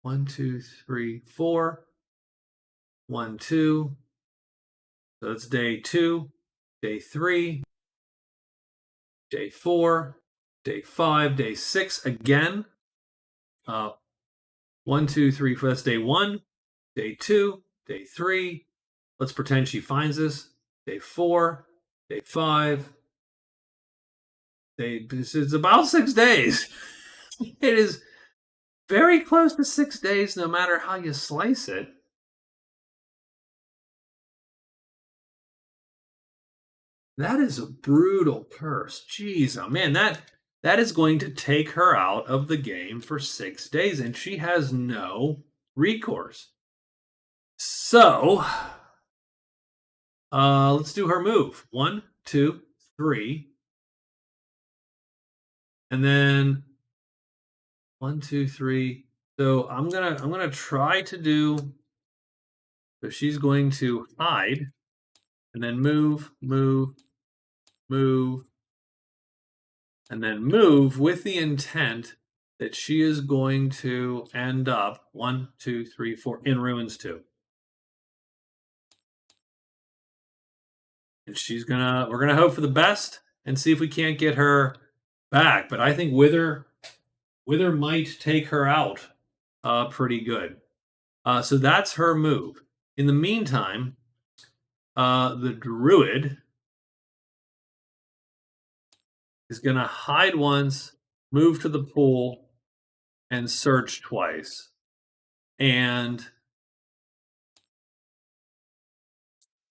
One, two, three, four, one, two. So that's day two, day three, day four, day five, day six again. Uh, one, two, three, four. That's day one, day two, day three. Let's pretend she finds us. Day four, day five. This is about 6 days. It is very close to 6 days, no matter how you slice it. That is a brutal curse. Jeez, oh man, that is going to take her out of the game for 6 days, and she has no recourse. So, let's do her move. One, two, three, and then one, two, three. So I'm gonna try to do. So she's going to hide, and then move, move, move, and then move with the intent that she is going to end up one, two, three, four in ruins two. And we're gonna hope for the best and see if we can't get her back. But I think Wither might take her out pretty good. So that's her move. In the meantime, the druid is gonna hide once, move to the pool, and search twice. And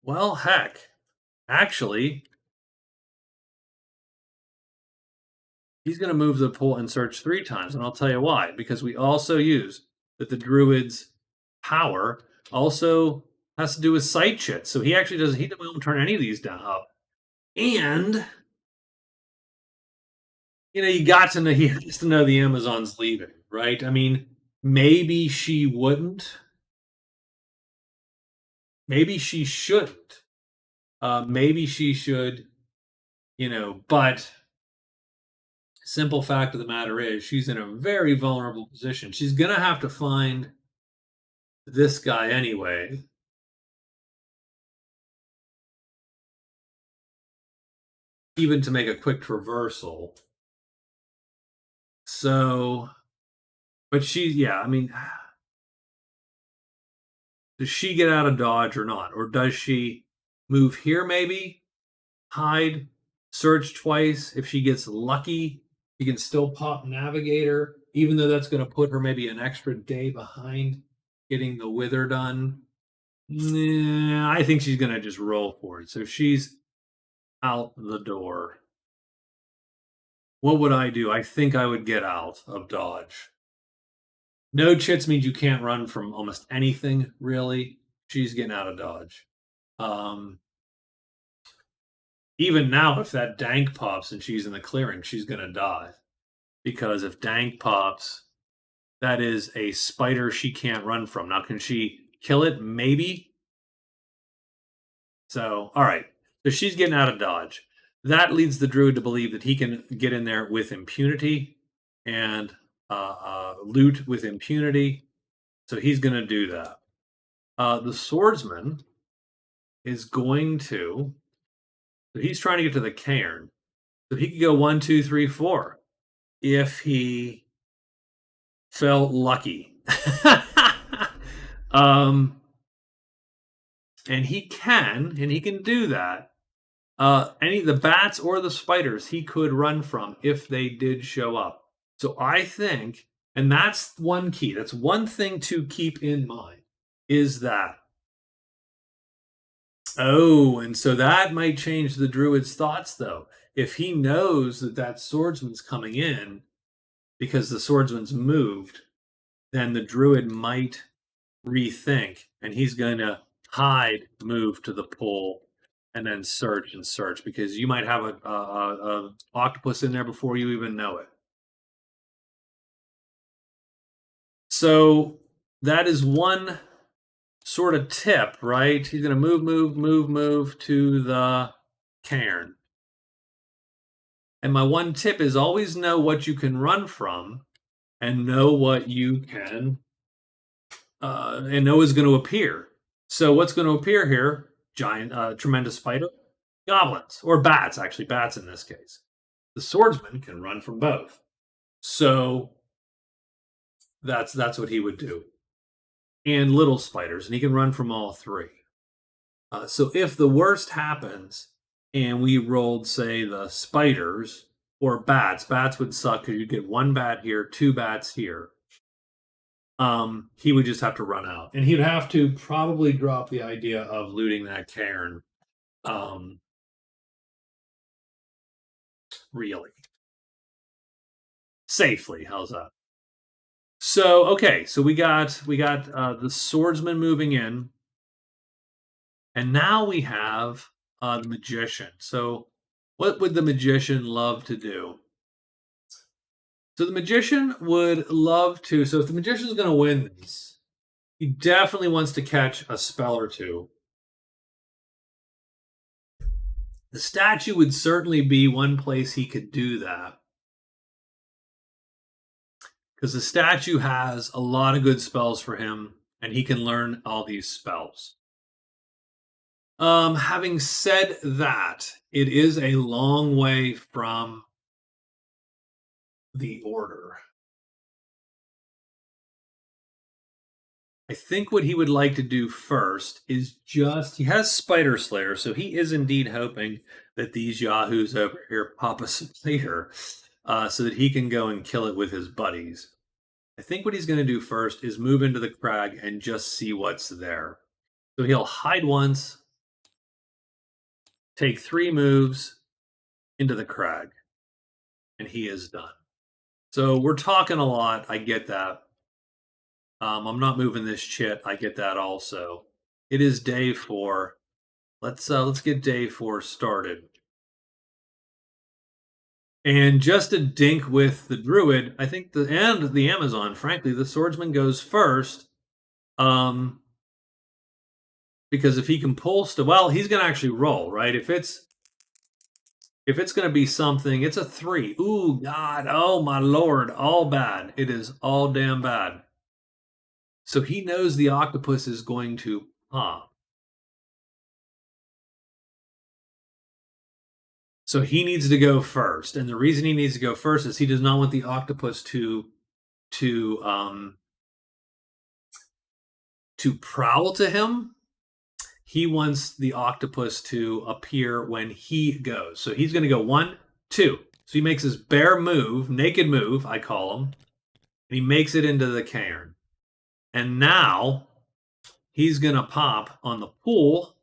well, heck, actually, he's going to move the pool and search 3 times. And I'll tell you why. Because we also use that the druid's power also has to do with sight chit. So he actually doesn't, he won't turn any of these down up. And, you got to know, he has to know the Amazon's leaving, right? I mean, maybe she wouldn't. Maybe she shouldn't. Maybe she should, but simple fact of the matter is she's in a very vulnerable position. She's going to have to find this guy anyway. Even to make a quick traversal. So, but I mean, does she get out of dodge or not? Or does she move here maybe? Hide, search twice. If she gets lucky, you can still pop Navigator, even though that's going to put her maybe an extra day behind getting the Wither done. I think she's going to just roll for it. So she's out the door. What would I do? I think I would get out of dodge. No chits means you can't run from almost anything, really. She's getting out of dodge. Even now, if that dank pops and she's in the clearing, she's going to die. Because if dank pops, that is a spider she can't run from. Now, can she kill it? Maybe. So, all right. So she's getting out of dodge. That leads the druid to believe that he can get in there with impunity and loot with impunity. So he's going to do that. The swordsman is going to. So he's trying to get to the cairn. So he could go 1, 2, 3, 4 if he felt lucky. And he can do that. Any the bats or the spiders he could run from if they did show up. So I think, and that's one key. That's one thing to keep in mind is that. Oh, and so that might change the druid's thoughts, though. If he knows that swordsman's coming in because the swordsman's moved, then the druid might rethink, and he's going to hide, move to the pool, and then search and search because you might have a octopus in there before you even know it. So that is one sort of tip, right? He's going to move, move, move, move to the cairn. And my one tip is always know what you can run from and know what you can and know is going to appear. So what's going to appear here? Giant, tremendous spider, goblins, or bats. Actually, bats in this case. The swordsman can run from both. So that's what he would do, and little spiders, and he can run from all three. So if the worst happens, and we rolled, say, the spiders or bats, bats would suck because you get one bat here, two bats here. He would just have to run out, and he'd have to probably drop the idea of looting that cairn. Really safely. How's that? So okay, so we got the swordsman moving in, and now we have the magician. So what would the magician love to do? So the magician would love to. So if the magician's going to win this, he definitely wants to catch a spell or two. The statue would certainly be one place he could do that because the statue has a lot of good spells for him and he can learn all these spells. Having said that, it is a long way from the order. I think what he would like to do first is just he has Spider Slayer, so he is indeed hoping that these yahoos over here pop a Slayer so that he can go and kill it with his buddies. I think what he's going to do first is move into the crag and just see what's there. So he'll hide once, take 3 moves into the crag, and he is done. So we're talking a lot. I get that. I'm not moving this chit. I get that also. It is day 4. Let's get day 4 started. And just a dink with the druid, I think the Amazon, frankly, the swordsman goes first. Because if he can pull stuff, well, he's gonna actually roll, right? If it's gonna be something, it's a 3. Ooh, God, oh my lord, all bad. It is all damn bad. So he knows the octopus is going to pop. So he needs to go first, and the reason he needs to go first is he does not want the octopus to prowl to him. He wants the octopus to appear when he goes. So he's going to go 1, 2. So he makes his bare move, naked move, I call him, and he makes it into the cairn. And now he's going to pop on the pool.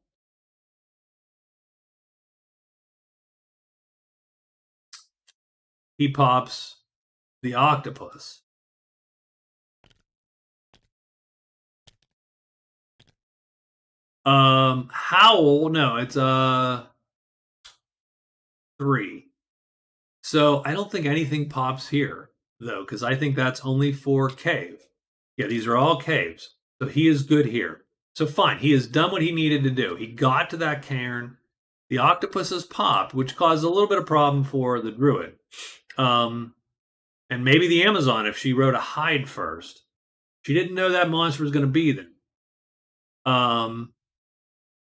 He pops the octopus. Howl, no, it's 3. So I don't think anything pops here, though, because I think that's only for cave. Yeah, these are all caves. So he is good here. So fine, he has done what he needed to do. He got to that cairn. The octopus has popped, which caused a little bit of problem for the druid. And maybe the Amazon, if she wrote a hide first. She didn't know that monster was going to be there.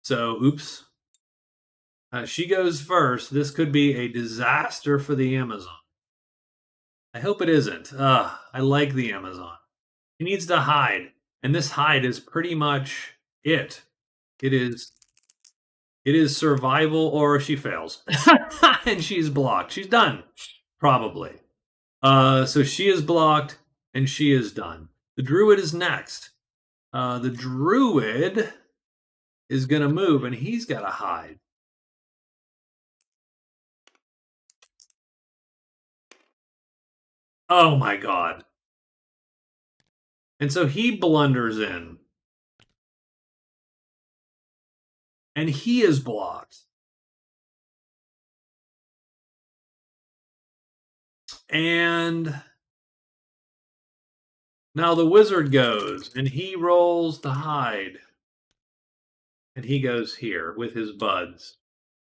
So, oops. She goes first. This could be a disaster for the Amazon. I hope it isn't. I like the Amazon. He needs to hide, and this hide is pretty much it. It is survival, or she fails, and she's blocked. She's done, probably. So she is blocked, and she is done. The druid is next. The druid is going to move, and he's got to hide. Oh my god. And so he blunders in. and he is blocked. And now the wizard goes and he rolls to hide. And he goes here with his buds.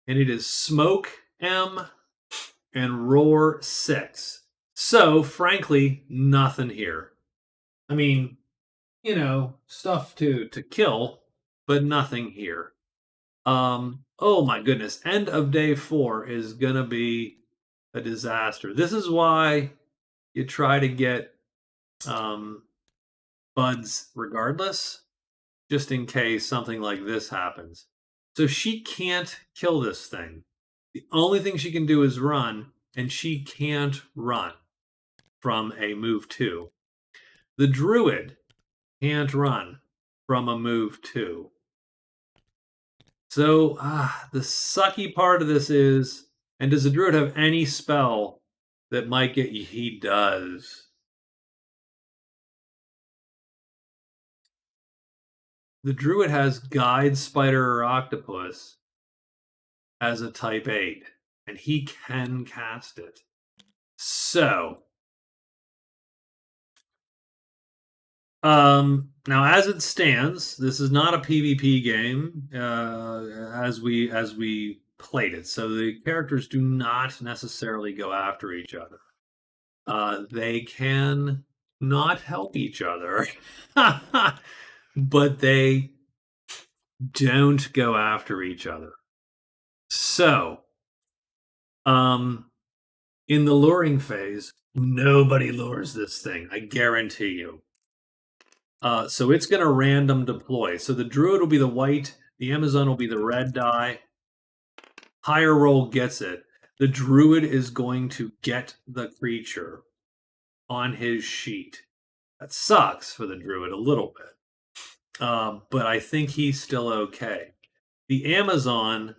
And it is Smoke M and Roar 6. So, frankly, nothing here. I mean, stuff to kill, but nothing here. Oh my goodness. End of day 4 is gonna be a disaster. This is why you try to get um buds regardless, just in case something like this happens. So she can't kill this thing. The only thing she can do is run, and she can't run from a move 2. The druid can't run from a move 2. So, the sucky part of this is, and does the druid have any spell that might get you? He does. The druid has guide, spider, or octopus as a type 8, and he can cast it. So, now as it stands, this is not a PvP game as we played it. So the characters do not necessarily go after each other. They can not help each other, but they don't go after each other. So, in the luring phase, nobody lures this thing. I guarantee you. So it's going to random deploy. So the druid will be the white, the Amazon will be the red die. Higher roll gets it. The druid is going to get the creature on his sheet. That sucks for the druid a little bit, but I think he's still okay. The Amazon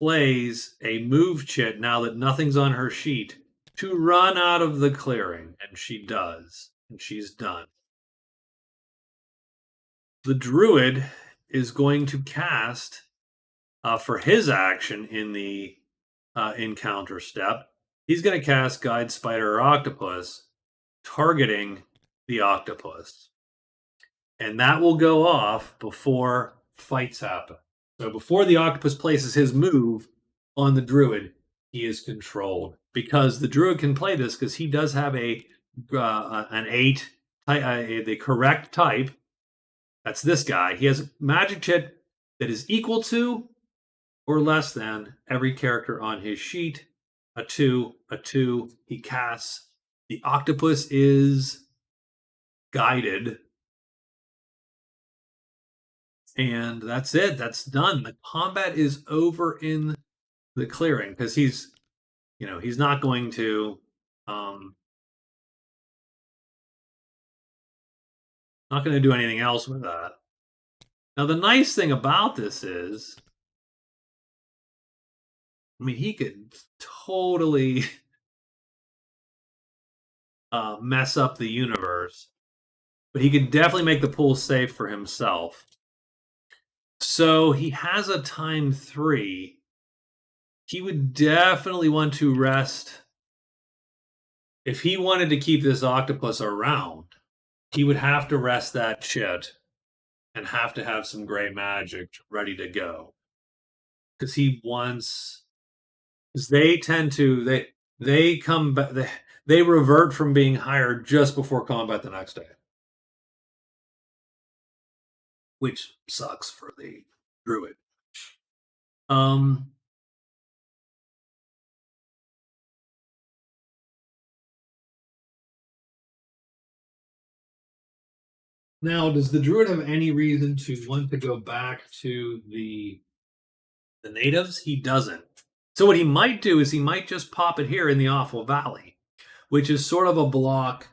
plays a move chit now that nothing's on her sheet to run out of the clearing, and she does, and she's done. The druid is going to cast for his action in the encounter step. He's going to cast Guide Spider or Octopus, targeting the octopus. And that will go off before fights happen. So before the octopus places his move on the druid, he is controlled. Because the druid can play this because he does have an 8, the correct type. That's this guy. He has a magic chit that is equal to or less than every character on his sheet. A 2, a 2. He casts. The octopus is guided. And that's it. That's done. The combat is over in the clearing because he's not going to not going to do anything else with that. Now the nice thing about this is, I mean, he could totally mess up the universe, but he could definitely make the pool safe for himself. So he has a time 3. He would definitely want to rest. If he wanted to keep this octopus around, he would have to rest that shit and have to have some gray magic ready to go. Because he wants, because they tend to, they come back, they revert from being hired just before combat the next day, which sucks for the druid. Now, does the druid have any reason to want to go back to the natives? He doesn't. So what he might do is he might just pop it here in the Awful Valley, which is sort of a block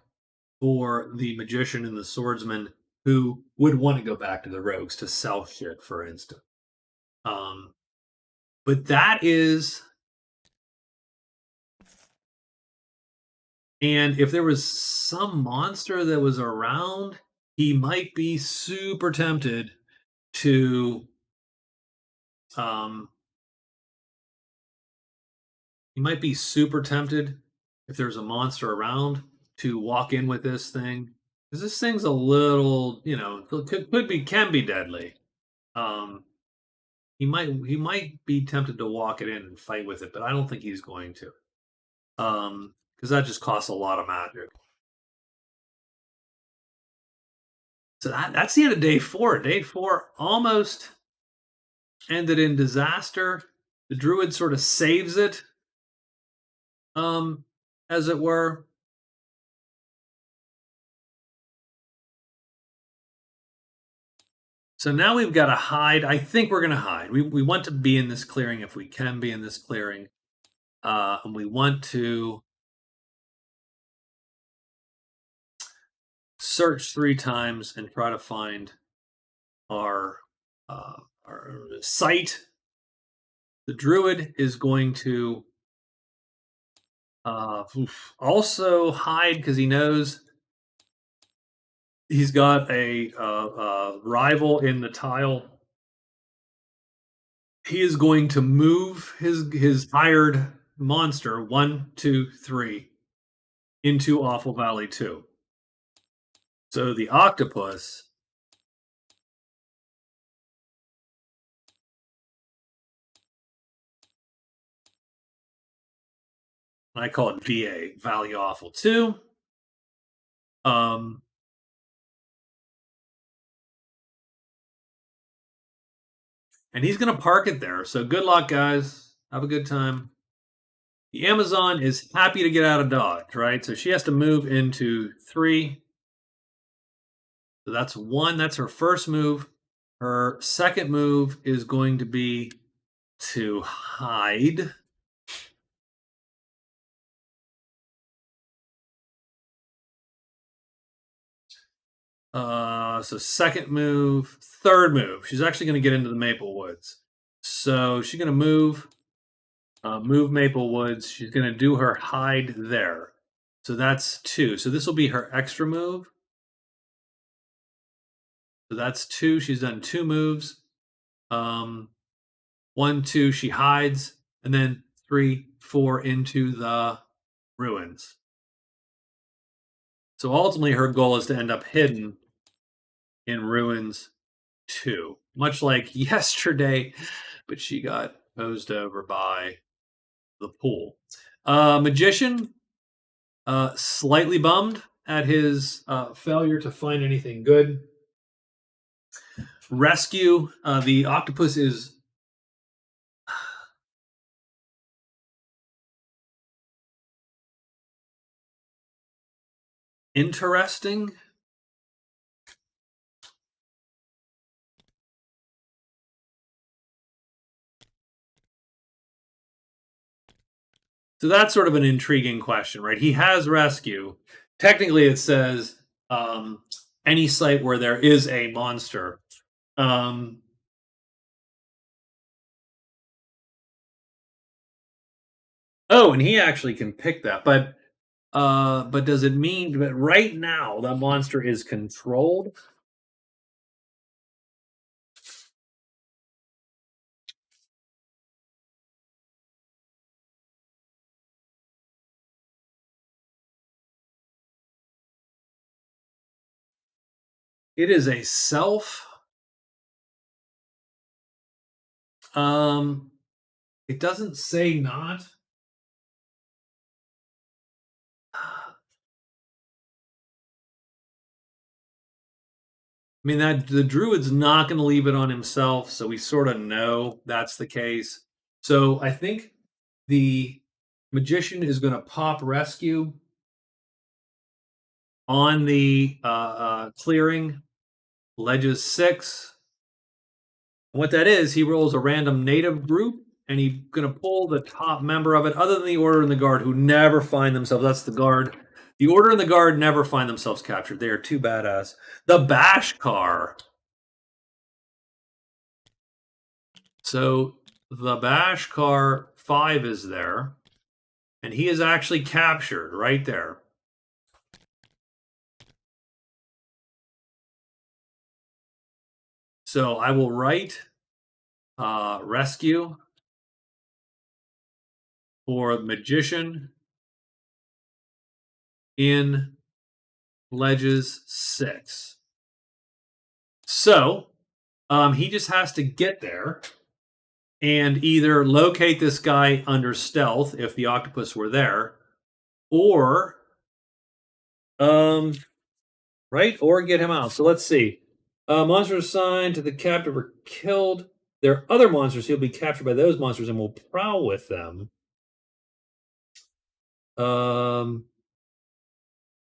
for the magician and the swordsman who would want to go back to the rogues to sell shit, for instance. But that is, and if there was some monster that was around, he might be super tempted to Um, he might be super tempted if there's a monster around to walk in with this thing because this thing's a little, could be can be deadly. Um, he might be tempted to walk it in and fight with it, but I don't think he's going to. Because that just costs a lot of magic. So that's the end of day four. Day four almost ended in disaster. The druid sort of saves it, um, as it were. So now we've got to hide. I think we're going to hide. We want to be in this clearing if we can be in this clearing. And we want to search 3 times and try to find our our site. The druid is going to also hide because he knows he's got a rival in the tile. He is going to move his hired monster 1, 2, 3 into Awful Valley 2. So the octopus, I call it VA, Valley Awful 2. Um, and he's going to park it there. So good luck, guys. Have a good time. The Amazon is happy to get out of Dodge, right? So she has to move into 3. So that's 1. That's her first move. Her second move is going to be to hide. So second move, third move. She's actually going to get into the Maple Woods. So she's going to move Maple Woods. She's going to do her hide there. So that's 2. So this will be her extra move. So that's 2. She's done 2 moves. 1, 2. She hides, and then 3, 4 into the ruins. So ultimately, her goal is to end up hidden in ruins 2, much like yesterday, but she got posed over by the pool. Magician, slightly bummed at his failure to find anything good. Rescue, the octopus is interesting. So that's sort of an intriguing question, right? He has rescue. Technically, it says any site where there is a monster. Um, oh, and he actually can pick that, but does it mean that right now that monster is controlled? It is a self. Um, it doesn't say not. I mean that the druid's not going to leave it on himself, so we sort of know that's the case. So I think the magician is going to pop rescue on the clearing ledges 6. What that is, he rolls a random native group, and he's going to pull the top member of it, other than the Order and the Guard, who never find themselves. That's the Guard. The Order and the Guard never find themselves captured. They are too badass. The Bash Car. So the Bash Car 5 is there, and he is actually captured right there. So I will write rescue for magician in ledges 6. So he just has to get there and either locate this guy under stealth if the octopus were there, or um, right, or get him out. So let's see. Monsters assigned to the captive are killed. There are other monsters. He'll be captured by those monsters and will prowl with them. Um,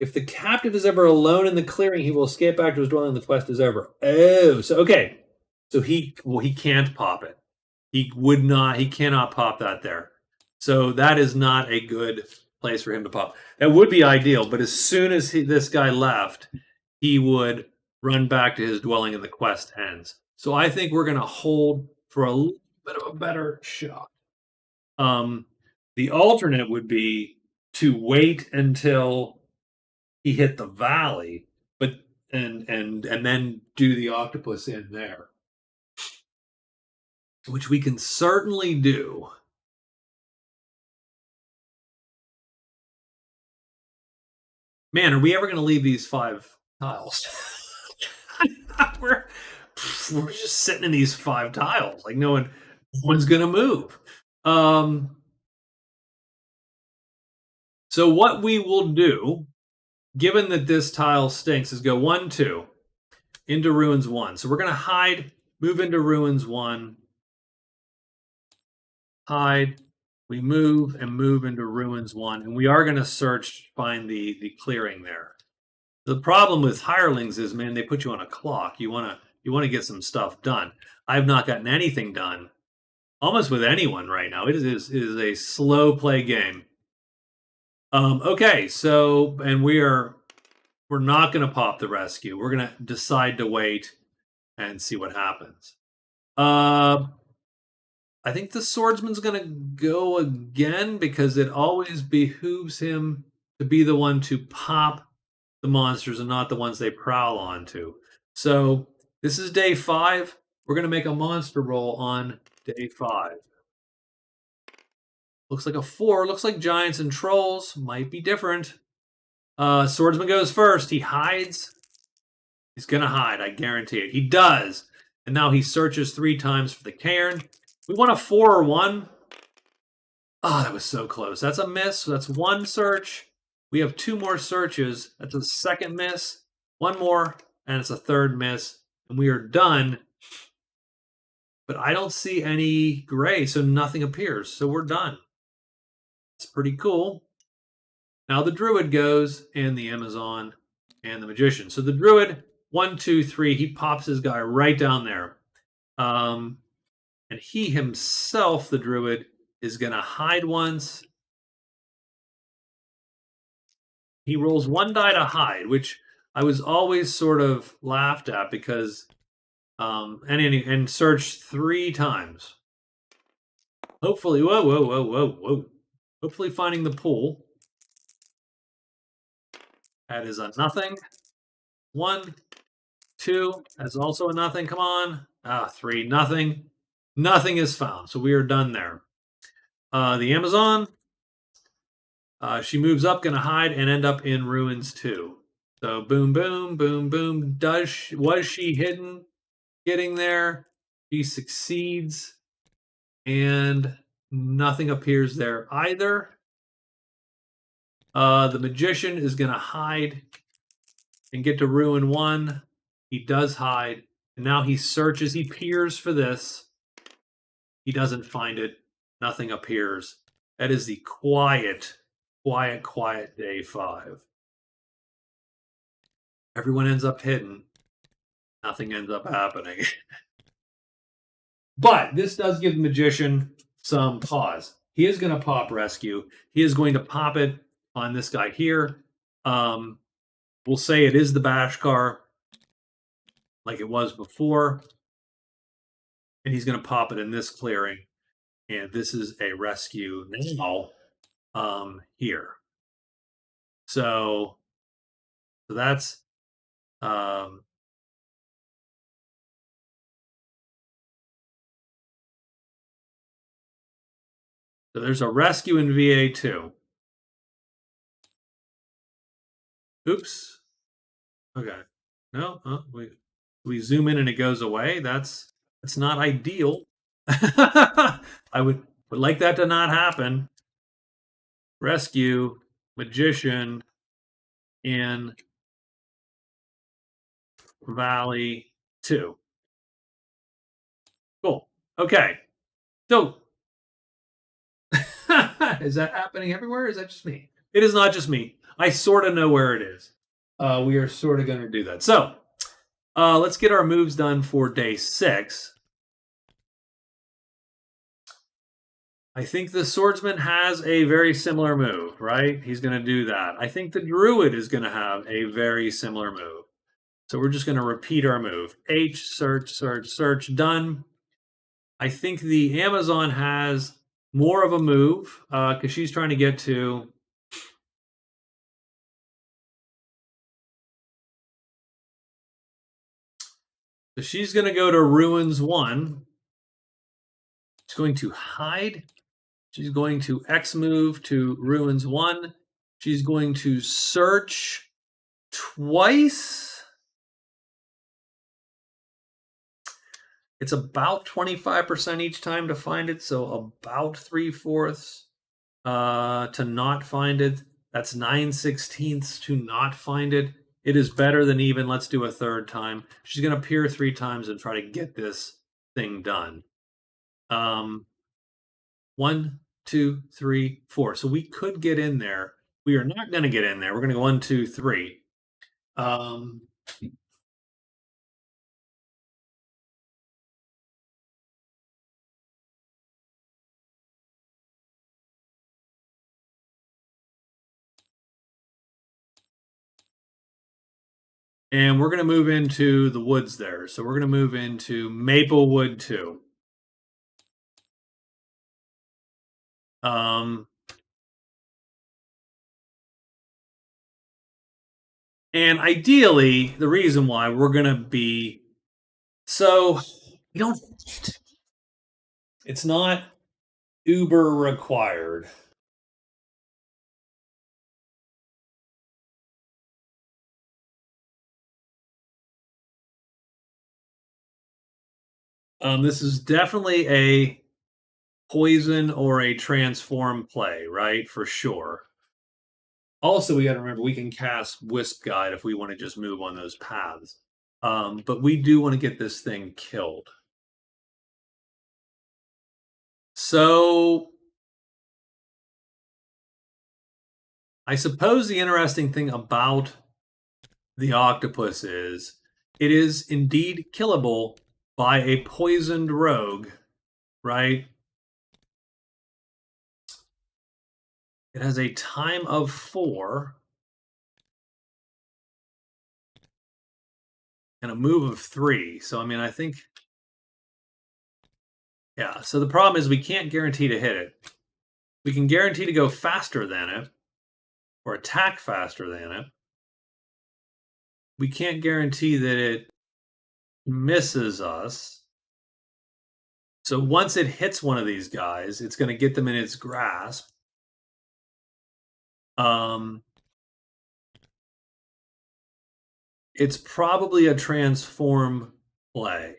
if the captive is ever alone in the clearing, he will escape back to his dwelling. The quest is over. Oh, so okay. So he can't pop it. He would not. He cannot pop that there. So that is not a good place for him to pop. That would be ideal, but as soon as this guy left, he would run back to his dwelling and the quest ends. So I think we're going to hold for a little bit of a better shot. Um, the alternate would be to wait until he hit the valley, but and then do the octopus in there, which we can certainly do. Man, are we ever going to leave these 5 tiles? we're we're just sitting in these 5 tiles, like no one's going to move. So what we will do, given that this tile stinks, is go 1, 2 into ruins 1. So we're going to hide, move into ruins 1, hide. We move and move into ruins 1, and we are going to search, find the clearing there. The problem with hirelings is, man, they put you on a clock. You wanna get some stuff done. I've not gotten anything done almost with anyone right now. It is a slow play game. Okay, so and we're not gonna pop the rescue. We're gonna decide to wait and see what happens. I think the swordsman's gonna go again because it always behooves him to be the one to pop the monsters and not the ones they prowl onto. So this is day 5. We're gonna make a monster roll on day 5. Looks like a 4. Looks like giants and trolls. Might be different. Swordsman goes first. He hides. He's gonna hide. I guarantee it. He does. And now he searches 3 times for the cairn. We want a 4 or 1. Oh, that was so close. That's a miss. So that's 1 search. We have 2 more searches. That's a second miss. 1 more, and it's a 3rd miss. And we are done. But I don't see any gray, so nothing appears. So we're done. It's pretty cool. Now the druid goes, and the Amazon, and the magician. So the druid, 1, 2, 3, he pops his guy right down there. And he himself, the druid, is going to hide once. He rolls 1 die to hide, which I was always sort of laughed at because and search 3 times. Hopefully, whoa. Hopefully finding the pool. That is a nothing. 1, 2, that's also a nothing. Come on. 3, nothing. Nothing is found. So we are done there. The Amazon, she moves up, gonna hide and end up in ruins too. So boom, boom, boom, boom. Was she hidden? Getting there. She succeeds, and nothing appears there either. The magician is gonna hide and get to ruin 1. He does hide, and now he searches. He peers for this. He doesn't find it. Nothing appears. That is the quiet day 5. Everyone ends up hidden. Nothing ends up happening. But this does give the magician some pause. He is going to pop rescue. He is going to pop it on this guy here. We'll say it is the Bashkar, like it was before. And he's going to pop it in this clearing. And this is a rescue now here. So that's So there's a rescue in VA2. Oops. Okay. No, we zoom in and it goes away. That's not ideal. I would like that to not happen. Rescue magician in Valley 2. Cool. Okay. So is that happening everywhere? Is that just me? It is not just me. I sort of know where it is. We are sort of going to do that. So let's get our moves done for day 6. I think the swordsman has a very similar move, right? He's going to do that. I think the druid is going to have a very similar move. So we're just going to repeat our move. H, search, search, search, done. I think the Amazon has more of a move because she's trying to get to. So she's going to go to Ruins 1. She's going to hide. She's going to X move to Ruins 1. She's going to search twice. It's about 25% each time to find it, so about 3/4 to not find it. That's 9/16 to not find it. It is better than even. Let's do a third time. She's going to peer 3 times and try to get this thing done. 1, 2, 3, 4. So we could get in there. We are not going to get in there. We're going to go 1, 2, 3. And we're going to move into the woods there. So we're going to move into Maplewood 2. And ideally, the reason why we're going to be so you don't. It's not uber required. This is definitely a poison or a transform play, right? For sure. Also, we got to remember we can cast Wisp Guide if we want to just move on those paths. But we do want to get this thing killed. So, I suppose the interesting thing about the octopus is it is indeed killable by a poisoned rogue, right? It has a time of 4 and a move of 3. So, I mean, I think. Yeah, so the problem is we can't guarantee to hit it. We can guarantee to go faster than it or attack faster than it. We can't guarantee that it misses us. So once it hits one of these guys, it's going to get them in its grasp. It's probably a transform play.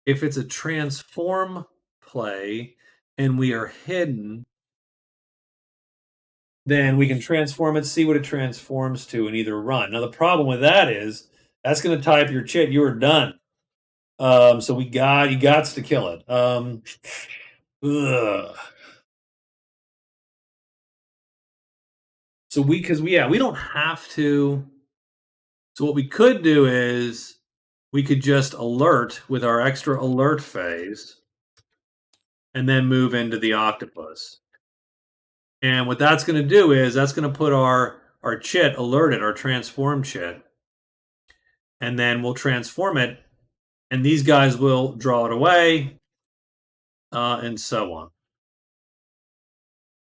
If it's a transform play and we are hidden, then we can transform it, see what it transforms to, and either run. Now the problem with that is that's going to tie up your chit. You are done. So you got to kill it. Ugh. So we don't have to. So what we could do is we could just alert with our extra alert phase, and then move into the octopus. And what that's going to do is that's going to put our chit alerted, our transform chit, and then we'll transform it, and these guys will draw it away, and so on.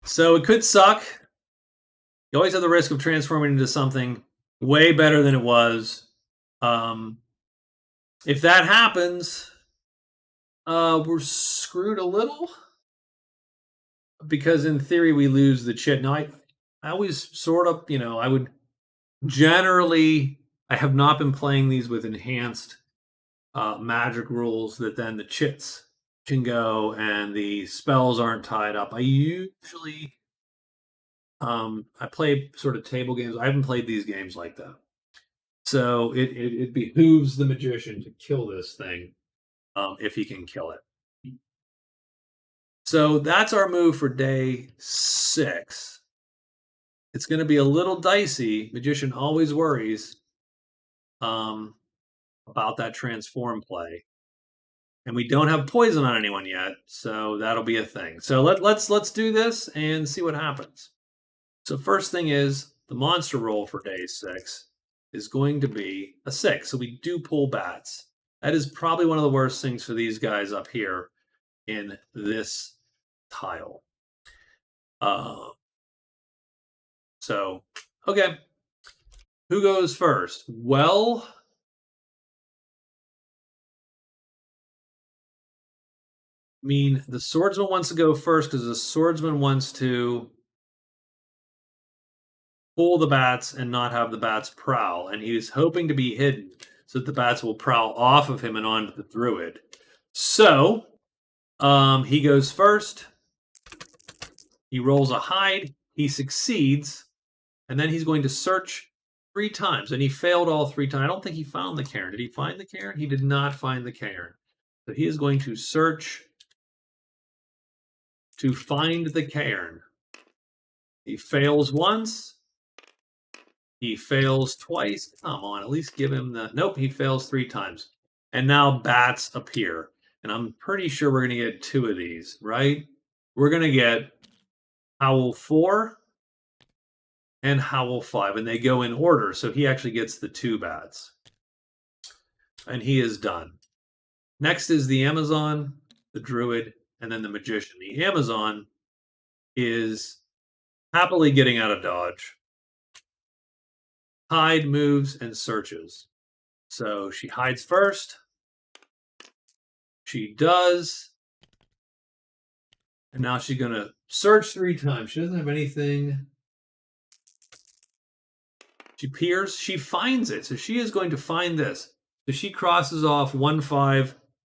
So it could suck. You always have the risk of transforming into something way better than it was. If that happens, we're screwed a little. because in theory we lose the chit. Now I always sort of, I would generally, I have not been playing these with enhanced magic rules that then the chits can go and the spells aren't tied up. I usually I play sort of table games. I haven't played these games like that. So it behooves the magician to kill this thing if he can kill it. So that's our move for day 6. It's going to be a little dicey. Magician always worries um, about that transform play, and we don't have poison on anyone yet, so that'll be a thing. So let's do this and see what happens. So first thing is the monster roll for day 6 is going to be a 6. So we do pull bats. That is probably one of the worst things for these guys up here in this tile. So, okay. Who goes first? Well, I mean, the swordsman wants to go first because the swordsman wants to pull the bats and not have the bats prowl. And he's hoping to be hidden so that the bats will prowl off of him and onto the druid. So, he goes first. He rolls a hide. He succeeds. And then he's going to search 3 times. And he failed all 3 times. I don't think he found the cairn. Did he find the cairn? He did not find the cairn. So he is going to search to find the cairn. He fails once. He fails twice. Come on, at least give him the... Nope, he fails 3 times. And now bats appear. And I'm pretty sure we're going to get 2 of these, right? We're going to get Howl 4 and Howl 5. And they go in order. So he actually gets the 2 bats. And he is done. Next is the Amazon, the Druid, and then the Magician. The Amazon is happily getting out of dodge. Hide, moves, and searches. So she hides first. She does. And now she's going to search 3 times. She doesn't have anything. She peers. She finds it. So she is going to find this. So she crosses off 1-5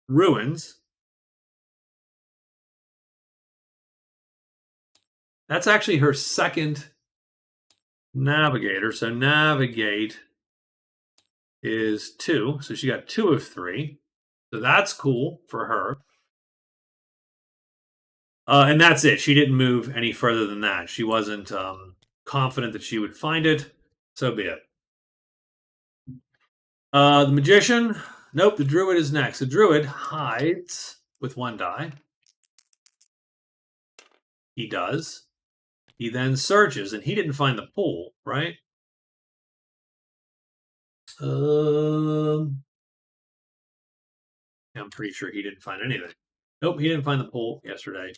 ruins. That's actually her second navigator. So navigate is 2. So she got 2 of 3. So that's cool for her. And that's it. She didn't move any further than that. She wasn't confident that she would find it. So be it. The Magician. Nope, the Druid is next. The Druid hides with 1 die. He does. He then searches, and he didn't find the pool, right? I'm pretty sure he didn't find anything. Nope, he didn't find the pool yesterday.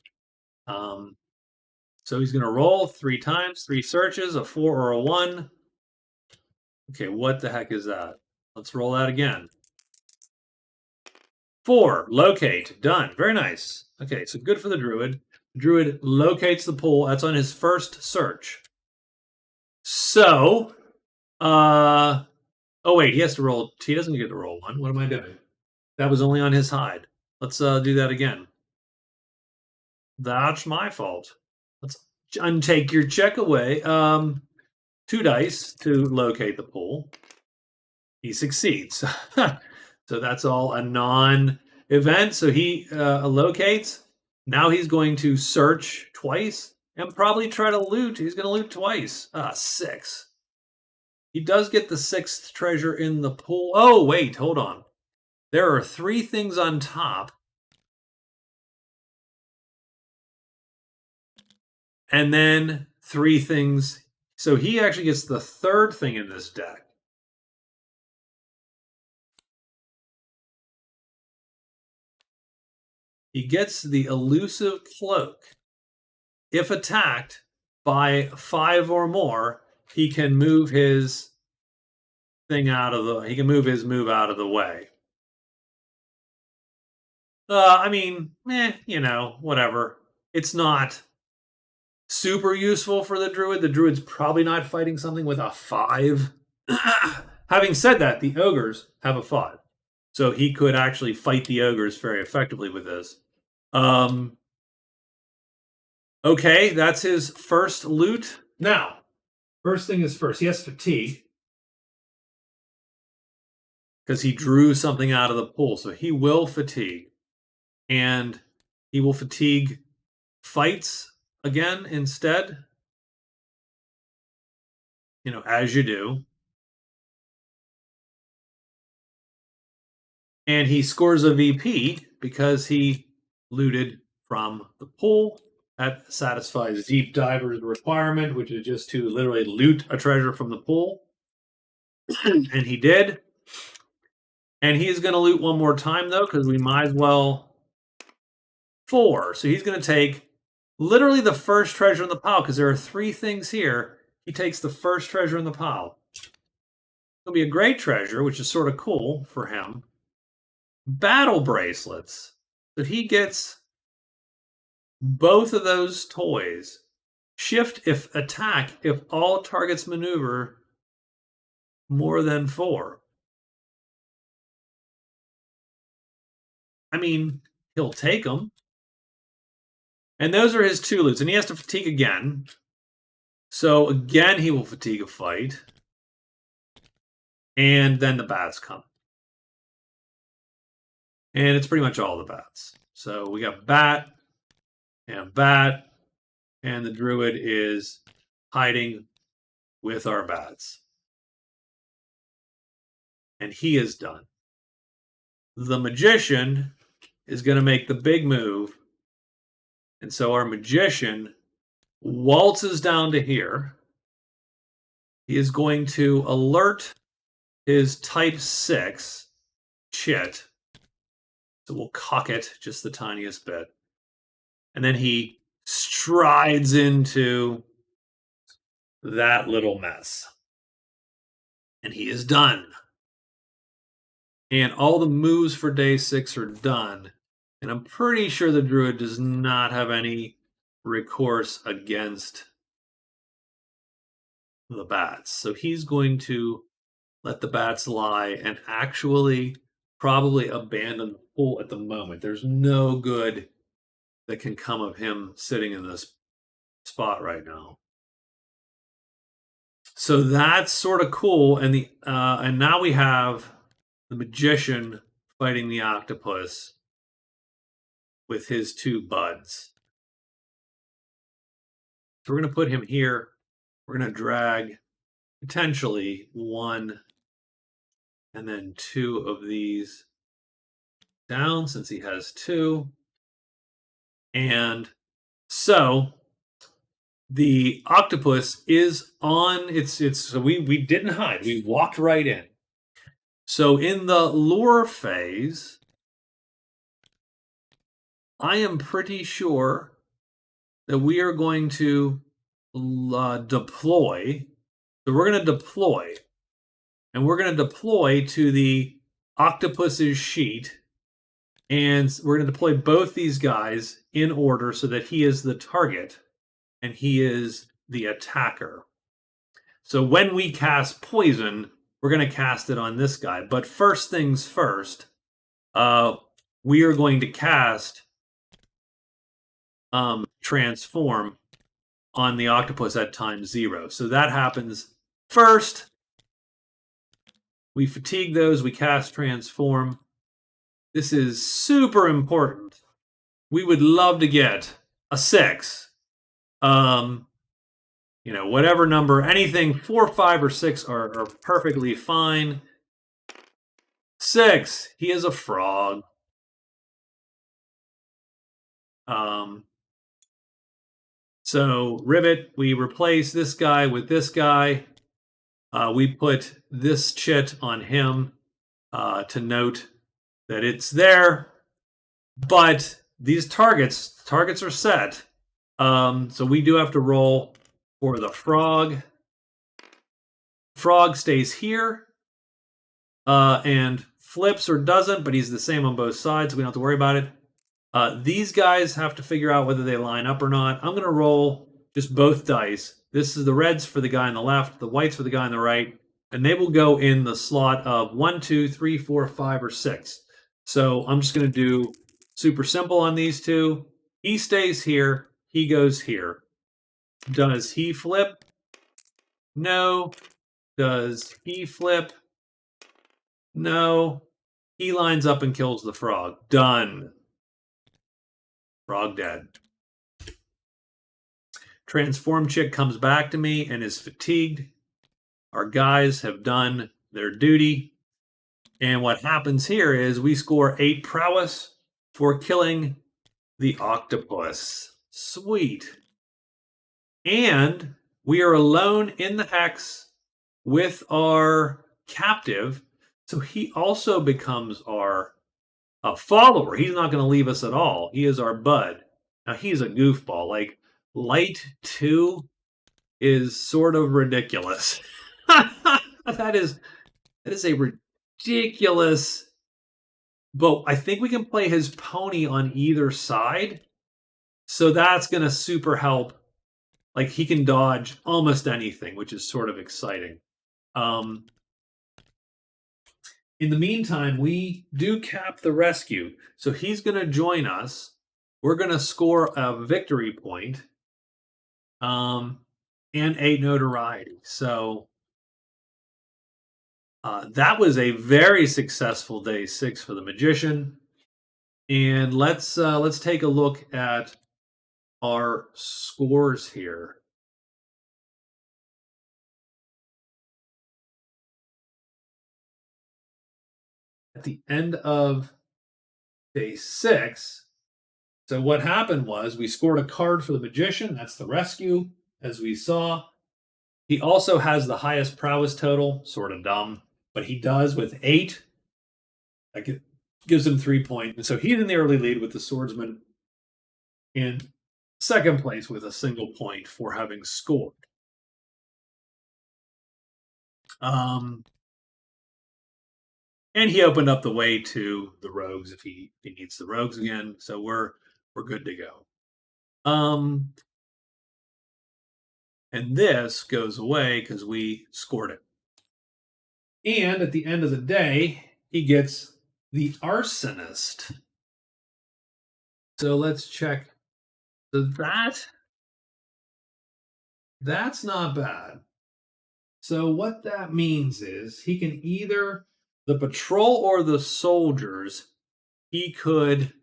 So he's going to roll 3 times, 3 searches, a 4 or a 1. Okay, what the heck is that? Let's roll that again. 4, locate, done. Very nice. Okay, so good for the Druid. The Druid locates the pool. That's on his first search. So, oh wait, he has to roll. He doesn't get to roll 1. What am I doing? That was only on his hide. Let's do that again. That's my fault. Let's untake your check away. 2 dice to locate the pool. He succeeds. So that's all a non-event. So he locates. Now he's going to search twice and probably try to loot. He's going to loot twice. 6. He does get the 6th treasure in the pool. Oh, wait, hold on. There are 3 things on top. And then 3 things. So he actually gets the 3rd thing in this deck. He gets the elusive cloak. If attacked by 5 or more, he can move his thing out of the... He can move his move out of the way. I mean, whatever. It's not super useful for the druid. The druid's probably not fighting something with a 5. Having said that, the ogres have a 5. So he could actually fight the ogres very effectively with this. Okay, that's his first loot. Now, first thing is first. He has fatigue because he drew something out of the pool. So he will fatigue. And he will fatigue fights again instead. As you do. And he scores a VP because he looted from the pool. That satisfies Deep Diver's requirement, which is just to literally loot a treasure from the pool. And he did. And he's going to loot one more time, though, because we might as well. 4. So he's going to take literally the first treasure in the pile, because there are 3 things here. He takes the first treasure in the pile. It'll be a great treasure, which is sort of cool for him. Battle bracelets. So he gets both of those toys. Shift if attack if all targets maneuver more than 4. I mean, he'll take them. And those are his 2 loots. And he has to fatigue again. So again, he will fatigue a fight. And then the bats come. And it's pretty much all the bats. So we got bat, and the druid is hiding with our bats. And he is done. The magician is going to make the big move. And so our magician waltzes down to here. He is going to alert his type 6 chit. So we'll cock it just the tiniest bit. And then he strides into that little mess. And he is done. And all the moves for day 6 are done. And I'm pretty sure the druid does not have any recourse against the bats. So he's going to let the bats lie and actually probably abandon the pool at the moment. There's no good that can come of him sitting in this spot right now. So that's sort of cool. And now we have the magician fighting the octopus with his 2 buds. So we're going to put him here. We're going to drag potentially 1 and then 2 of these down since he has 2. And so the octopus is on so we didn't hide. We walked right in. So in the lure phase, I am pretty sure that we are going to deploy. So we're going to deploy. And we're going to deploy to the octopus's sheet. And we're going to deploy both these guys in order so that he is the target and he is the attacker. So when we cast poison, we're going to cast it on this guy. But first things first, we are going to cast transform on the octopus at time 0. So that happens first. We fatigue those. We cast transform. This is super important. We would love to get a 6. Whatever number, anything 4, 5, or 6 are perfectly fine. 6. He is a frog. So rivet, we replace this guy with this guy. We put this chit on him to note that it's there. But these targets are set. So we do have to roll for the frog. Frog stays here and flips or doesn't, but he's the same on both sides. So we don't have to worry about it. These guys have to figure out whether they line up or not. I'm going to roll just both dice. This is the reds for the guy on the left, the whites for the guy on the right, and they will go in the slot of 1, 2, 3, 4, 5, or 6. So I'm just going to do super simple on these two. He stays here. He goes here. Does he flip? No. Does he flip? No. He lines up and kills the frog. Done. Frog dead. Transform chick comes back to me and is fatigued. Our guys have done their duty. And what happens here is we score 8 prowess for killing the octopus. Sweet. And we are alone in the hex with our captive. So he also becomes our follower. He's not going to leave us at all. He is our bud. Now he's a goofball. Like light 2 is sort of ridiculous. that is a ridiculous. But I think we can play his pony on either side. So that's going to super help. Like he can dodge almost anything, which is sort of exciting. In the meantime, we do cap the rescue. So he's going to join us. We're going to score a victory point, and 8 notoriety. So that was a very successful day 6 for the magician. And let's take a look at our scores here. At the end of day 6, so what happened was we scored a card for the magician. That's the rescue, as we saw. He also has the highest prowess total, sort of dumb, but he does with 8. That gives him 3 points. And so he's in the early lead with the swordsman in second place with a single point for having scored. And he opened up the way to the rogues if he needs the rogues again. So we're good to go. And this goes away because we scored it. And at the end of the day, he gets the arsonist. So let's check. So that's not bad. So what that means is he can either the patrol or the soldiers, he could.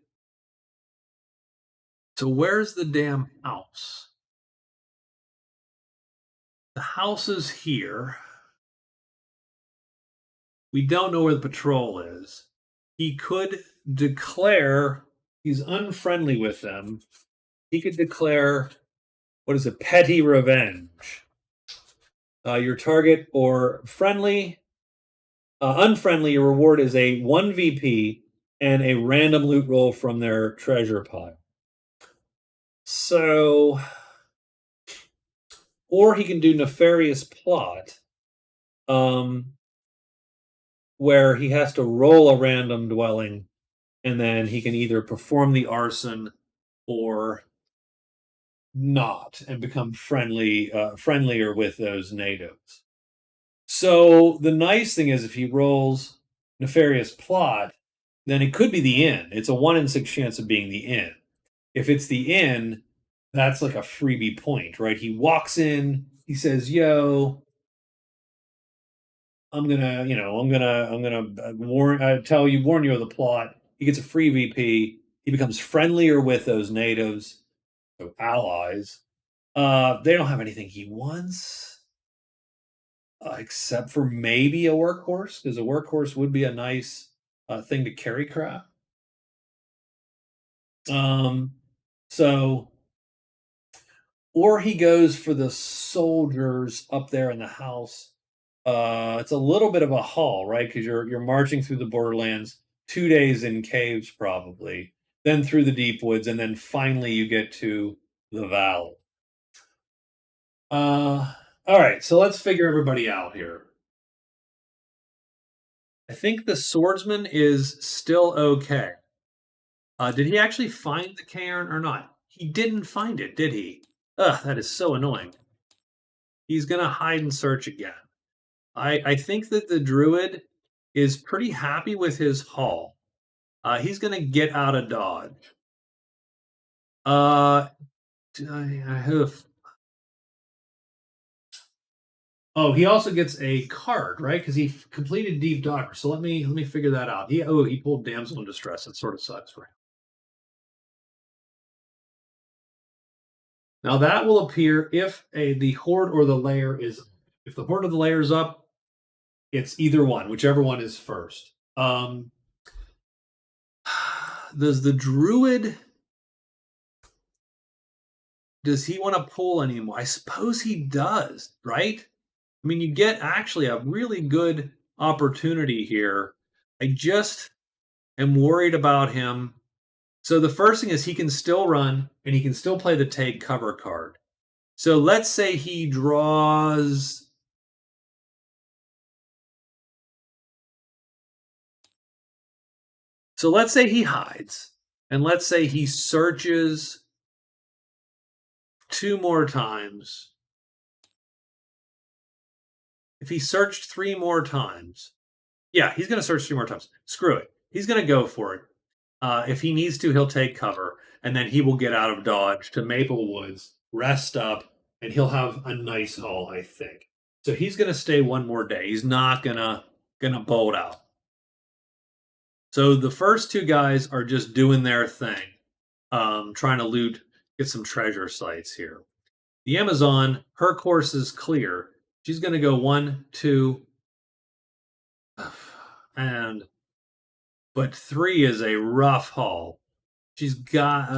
So where's the damn house? The house is here. We don't know where the patrol is. He could declare he's unfriendly with them. He could declare, what is it, petty revenge. Your target or friendly, unfriendly, your reward is a 1 VP and a random loot roll from their treasure pile. So, or he can do nefarious plot, where he has to roll a random dwelling, and then he can either perform the arson or not and become friendlier with those natives. So the nice thing is if he rolls nefarious plot, then it could be the inn. It's a 1 in 6 chance of being the inn. If it's the inn, that's like a freebie point, right? He walks in, he says, "Yo, I'm gonna warn you of the plot." He gets a free VP. He becomes friendlier with those natives, so allies. They don't have anything he wants, except for maybe a workhorse, because a workhorse would be a nice thing to carry crap. So, or he goes for the soldiers up there in the house. It's a little bit of a haul, right? Because you're marching through the borderlands, 2 days in caves probably, then through the deep woods, and then finally you get to the valley. All right, so let's figure everybody out here. I think the swordsman is still okay. Did he actually find the cairn or not? He didn't find it, did he? Ugh, that is so annoying. He's gonna hide and search again. I think that the druid is pretty happy with his haul. He's gonna get out of dodge. Uh, oof. Oh, he also gets a card, right? Because he completed Deep Diver. So let me figure that out. He pulled Damsel in Distress. That sort of sucks for him. Now that will appear if the horde or the layer is if the horde or the layer is up. It's either one, whichever one is first. Does the druid does he want to pull anymore? I suppose he does, right? I mean, you get actually a really good opportunity here. I just am worried about him. So the first thing is he can still run and he can still play the take cover card. So let's say he draws. So let's say he hides. And let's say he searches two more times. If he searched three more times, yeah, he's going to search three more times. Screw it. He's going to go for it. If he needs to, he'll take cover, and then he will get out of dodge to Maple Woods, rest up, and he'll have a nice haul, I think. So he's going to stay one more day. He's not gonna bolt out. So the first two guys are just doing their thing, trying to loot, get some treasure sites here. The Amazon, her course is clear. She's going to go one, two, and but three is a rough haul. She's got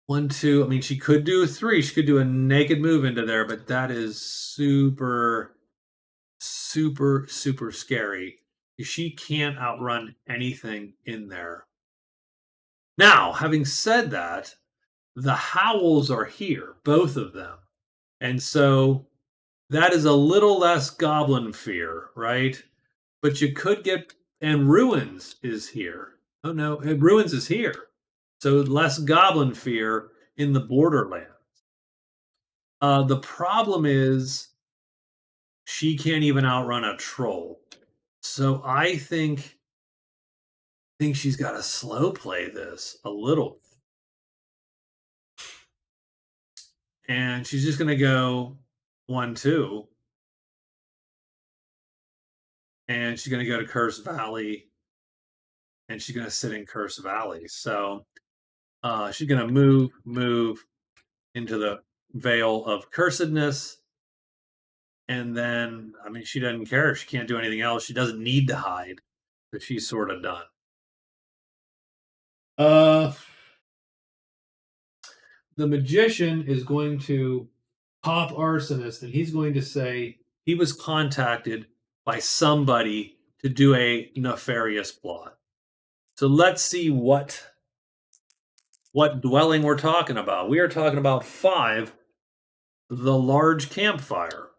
one, two. I mean, she could do a three. She could do a naked move into there, but that is super, super, super scary. She can't outrun anything in there. Now, having said that, the howls are here, both of them. And so that is a little less goblin fear, right? But you could get, and Ruins is here. Oh no, and Ruins is here. So less goblin fear in the borderland. The problem is she can't even outrun a troll. So I think she's got to slow play this a little. And she's just gonna go one, two, and she's gonna go to Curse Valley, and she's gonna sit in Curse Valley. So she's gonna move into the veil of cursedness, and then I mean she doesn't care. She can't do anything else. She doesn't need to hide, but she's sort of done. Uh, the magician is going to pop arsonist, and he's going to say he was contacted by somebody to do a nefarious plot. So let's see what dwelling we're talking about. We are talking about 5, the large campfire.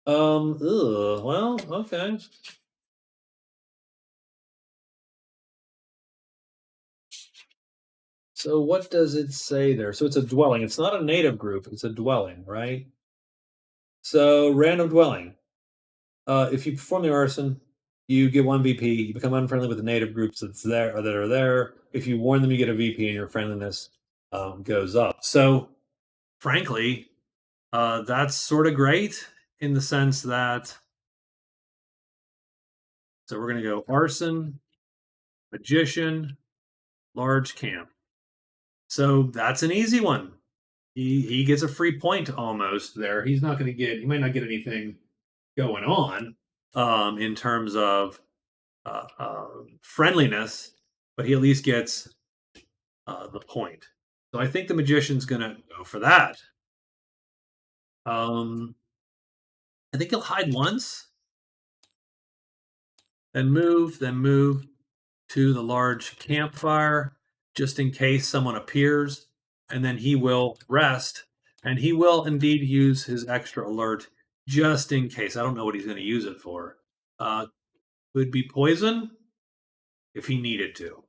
Well, okay. So what does it say there? So it's a dwelling. It's not a native group, it's a dwelling, right? So random dwelling. If you perform the arson, you get 1 VP. You become unfriendly with the native groups that's there or that are there. If you warn them, you get a VP, and your friendliness goes up. So, frankly, that's sort of great in the sense that. So we're going to go arson, magician, large camp. So that's an easy one. He gets a free point almost there. He's not going to get. He might not get anything going on in terms of friendliness, but he at least gets the point. So I think the magician's going to go for that. I think he'll hide once, then move to the large campfire just in case someone appears, and then he will rest, and he will indeed use his extra alert just in case. I don't know what he's going to use it for. Could be poison if he needed to.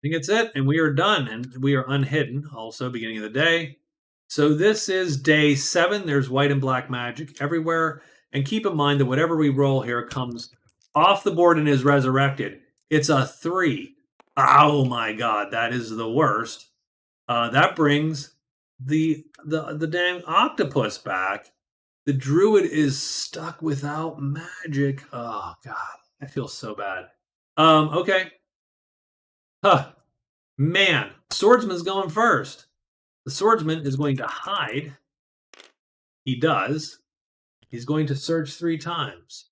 think it's it, and we are done, and we are unhidden. Also, beginning of the day. So this is day 7. There's white and black magic everywhere, and keep in mind that whatever we roll here comes off the board and is resurrected. It's a 3. Oh my god, that is the worst. That brings the dang octopus back. The druid is stuck without magic. Oh god, I feel so bad. Okay. Huh. Man, swordsman's going first. The swordsman is going to hide. He does. He's going to search 3 times.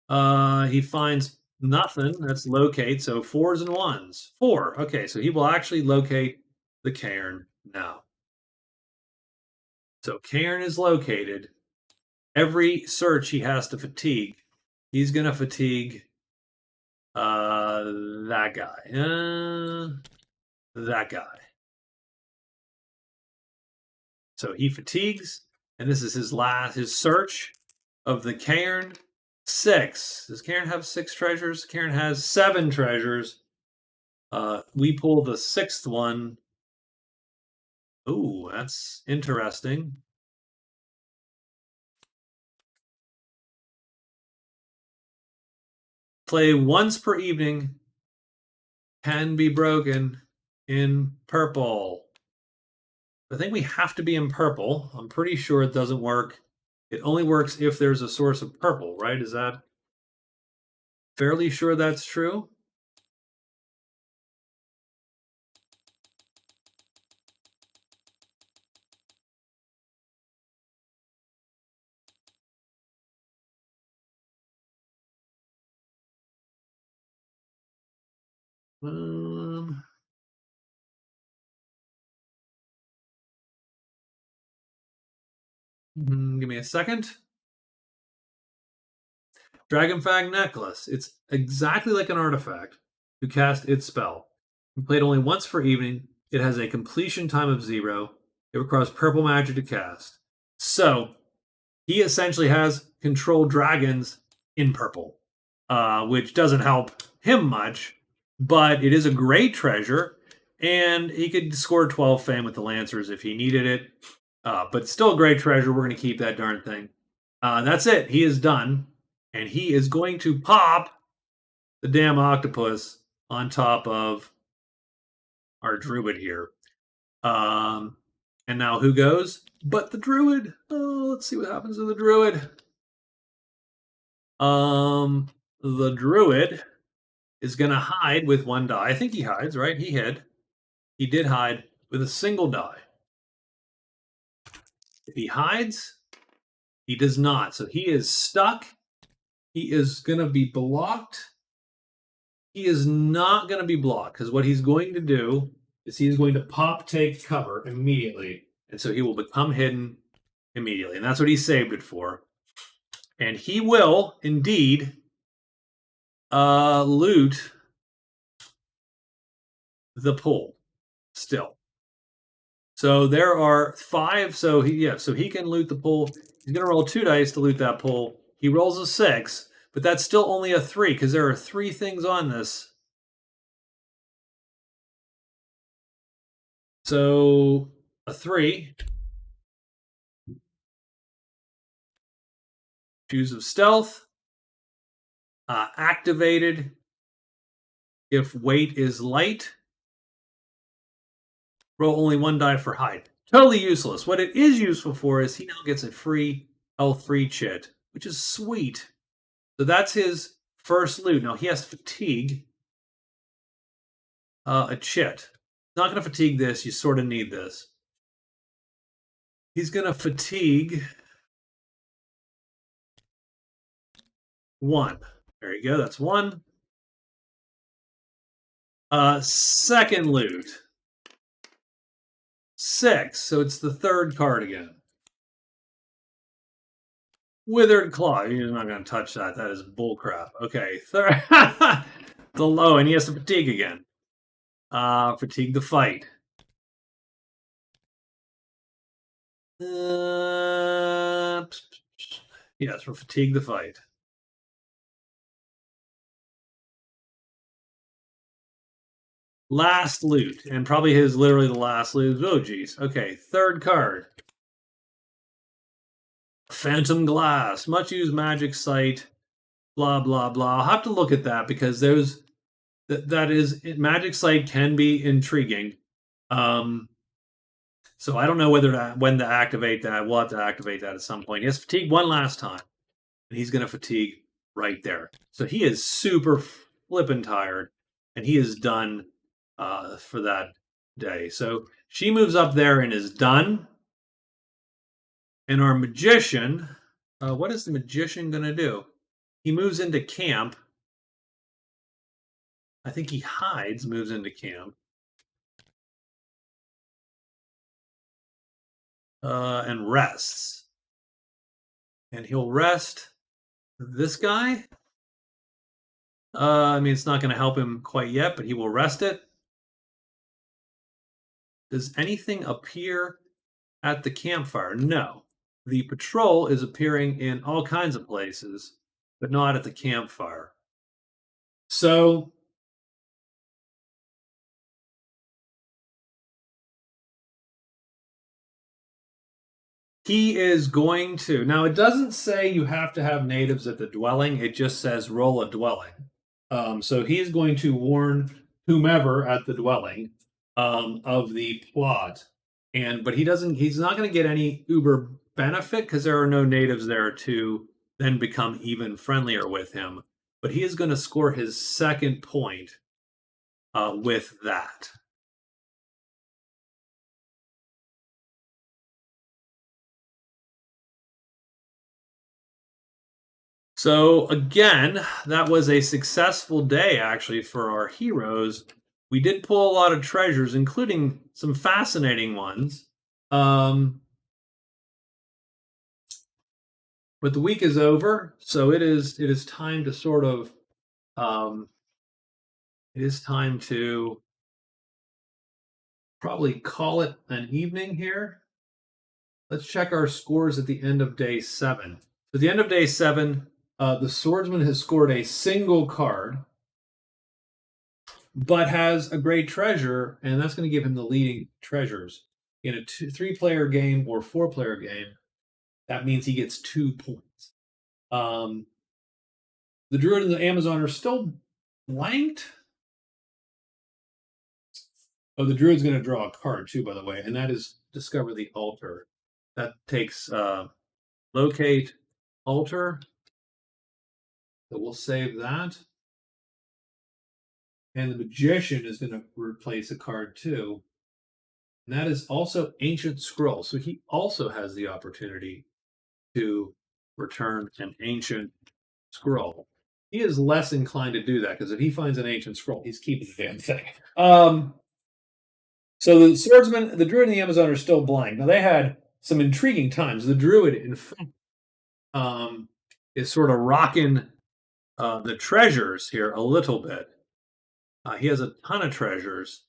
He finds nothing. That's locate. So 4s and 1s. 4. Okay, so he will actually locate the cairn now. So cairn is located. Every search he has to fatigue. He's going to fatigue that guy. That guy. So he fatigues, and this is his search of the cairn. 6. Does Cairn have 6 treasures? Cairn has 7 treasures. We pull the 6th one. Ooh, that's interesting. Play once per evening. Can be broken in purple. I think we have to be in purple. I'm pretty sure it doesn't work. It only works if there's a source of purple, right? Is that fairly sure that's true? Um, Give me a second. Dragonfang Necklace. It's exactly like an artifact to cast its spell. You play it only once per evening. It has a completion time of 0. It requires purple magic to cast. So he essentially has controlled dragons in purple, which doesn't help him much, but it is a great treasure, and he could score 12 fame with the Lancers if he needed it. But still a great treasure. We're going to keep that darn thing. That's it. He is done, and he is going to pop the damn octopus on top of our druid here. And now who goes? But the druid. Oh, let's see what happens to the druid. The druid is going to hide with 1 die. I think he hides, right? He hid. He did hide with a single die. If he hides, he does not. So he is stuck. He is going to be blocked. He is not going to be blocked because what he's going to do is he's going to take cover immediately. And so he will become hidden immediately. And that's what he saved it for. And he will indeed loot the pool still. So there are 5. So he can loot the pool. He's going to roll 2 dice to loot that pool. He rolls a 6, but that's still only a 3 because there are 3 things on this. So a 3. Shoes of Stealth. Activated if weight is light. Roll only 1 die for hide. Totally useless. What it is useful for is he now gets a free L3 chit, which is sweet. So that's his first loot. Now he has to fatigue a chit. Not going to fatigue this. You sort of need this. He's going to fatigue 1. There you go. That's 1. Second loot. 6. So it's the 3rd card again. Withered Claw. You're not going to touch that. That is bullcrap. Okay. Third. The low, and he has to fatigue again. Fatigue the fight. Yes, for fatigue the fight. Last loot, and probably his literally the last loot. Oh, geez. Okay, third card. Phantom Glass, much used magic site, blah, blah, blah. I'll have to look at that because that is magic site can be intriguing. Um, so I don't know when to activate that. We'll have to activate that at some point. He has fatigue one last time, and he's going to fatigue right there. So he is super flippin' tired, and he is done for that day. So she moves up there and is done. And our magician, what is the magician going to do? He moves into camp. I think he hides, moves into camp, and rests. And he'll rest this guy. I mean, it's not going to help him quite yet, but he will rest it. Does anything appear at the campfire? No. The patrol is appearing in all kinds of places, but not at the campfire. So he is going to. Now, it doesn't say you have to have natives at the dwelling, it just says roll a dwelling. So he's going to warn whomever at the dwelling of the plot. But he's not going to get any uber benefit because there are no natives there to then become even friendlier with him. But he is going to score his second point with that. So again, that was a successful day actually for our heroes. We did pull a lot of treasures, including some fascinating ones. But the week is over, so it is time to sort of it is time to probably call it an evening here. Let's check our scores at the end of day 7. At the end of day 7, the swordsman has scored a single card, but has a great treasure, and that's going to give him the leading treasures. In a 3-player game or 4-player game, that means he gets 2 points. The druid and the Amazon are still blanked. Oh, the druid's going to draw a card too, by the way, and that is discover the altar. That takes locate altar. So we'll save that. And the magician is going to replace a card too. And that is also ancient scroll. So he also has the opportunity to return an ancient scroll. He is less inclined to do that because if he finds an ancient scroll, he's keeping the damn thing. So the swordsman, the druid, and the Amazon are still blind. Now they had some intriguing times. The druid, in fact, is sort of rocking the treasures here a little bit. He has a ton of treasures.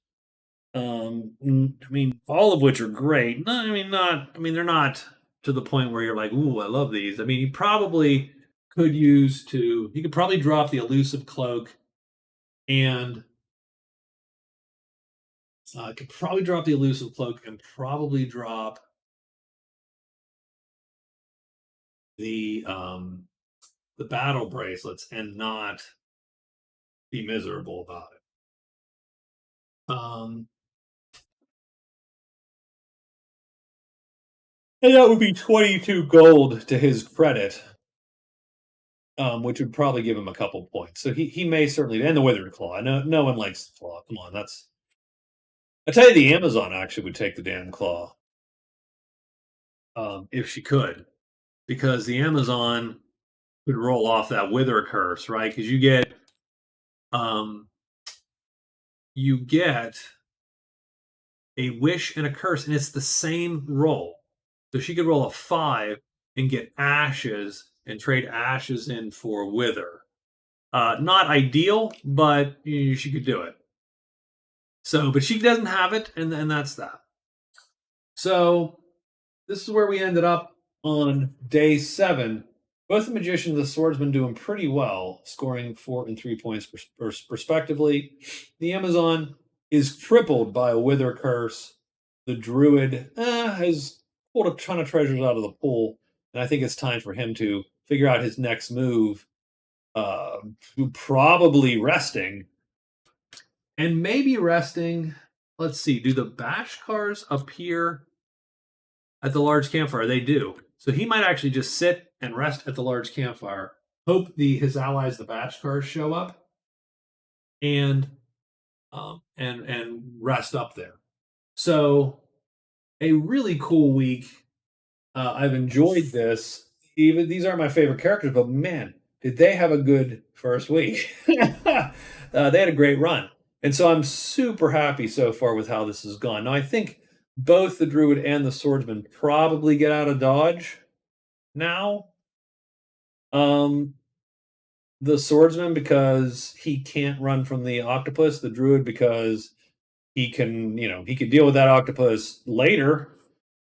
I mean, all of which are great. No, I mean, not. I mean, they're not to the point where you're like, "Ooh, I love these." I mean, he probably could use to. He could probably drop the elusive cloak, and could probably drop the elusive cloak, and probably drop the battle bracelets, and not be miserable about it. And that would be 22 gold to his credit, which would probably give him a couple points. So he may certainly, and the withered claw. No one likes the claw. Come on, that's. I tell you, the Amazon actually would take the damn claw if she could, because the Amazon would roll off that wither curse, right? Because um, you get a wish and a curse, and it's the same roll. So she could roll a 5 and get ashes and trade ashes in for wither. Not ideal, but she could do it. So, but she doesn't have it, and that's that. So, this is where we ended up on day 7. Both the magician and the swordsman doing pretty well, scoring 4 and 3 points respectively. The Amazon is crippled by a wither curse. The druid has pulled a ton of treasures out of the pool, and I think it's time for him to figure out his next move. Uh, Probably resting, and maybe resting. Let's see. Do the Bashkars appear at the large campfire? They do. So he might actually just sit and rest at the large campfire. Hope his allies, the Bashkars, show up and and rest up there. So a really cool week. I've enjoyed this. Even these aren't my favorite characters, but man, did they have a good first week? They had a great run, and so I'm super happy so far with how this has gone. Now I think both the druid and the swordsman probably get out of dodge now. Um, the swordsman because he can't run from the octopus. The druid because he can, he could deal with that octopus later,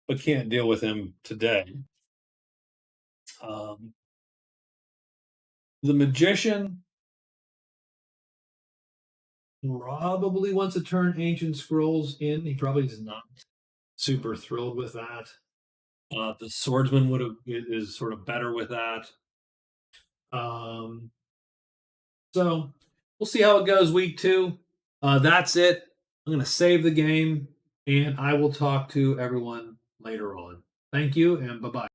but can't deal with him today. Um, the magician probably wants to turn ancient scrolls in. He probably is not super thrilled with that. The swordsman would have is sort of better with that. Um, so we'll see how it goes week 2. That's it. I'm going to save the game, and I will talk to everyone later on. Thank you, and bye bye.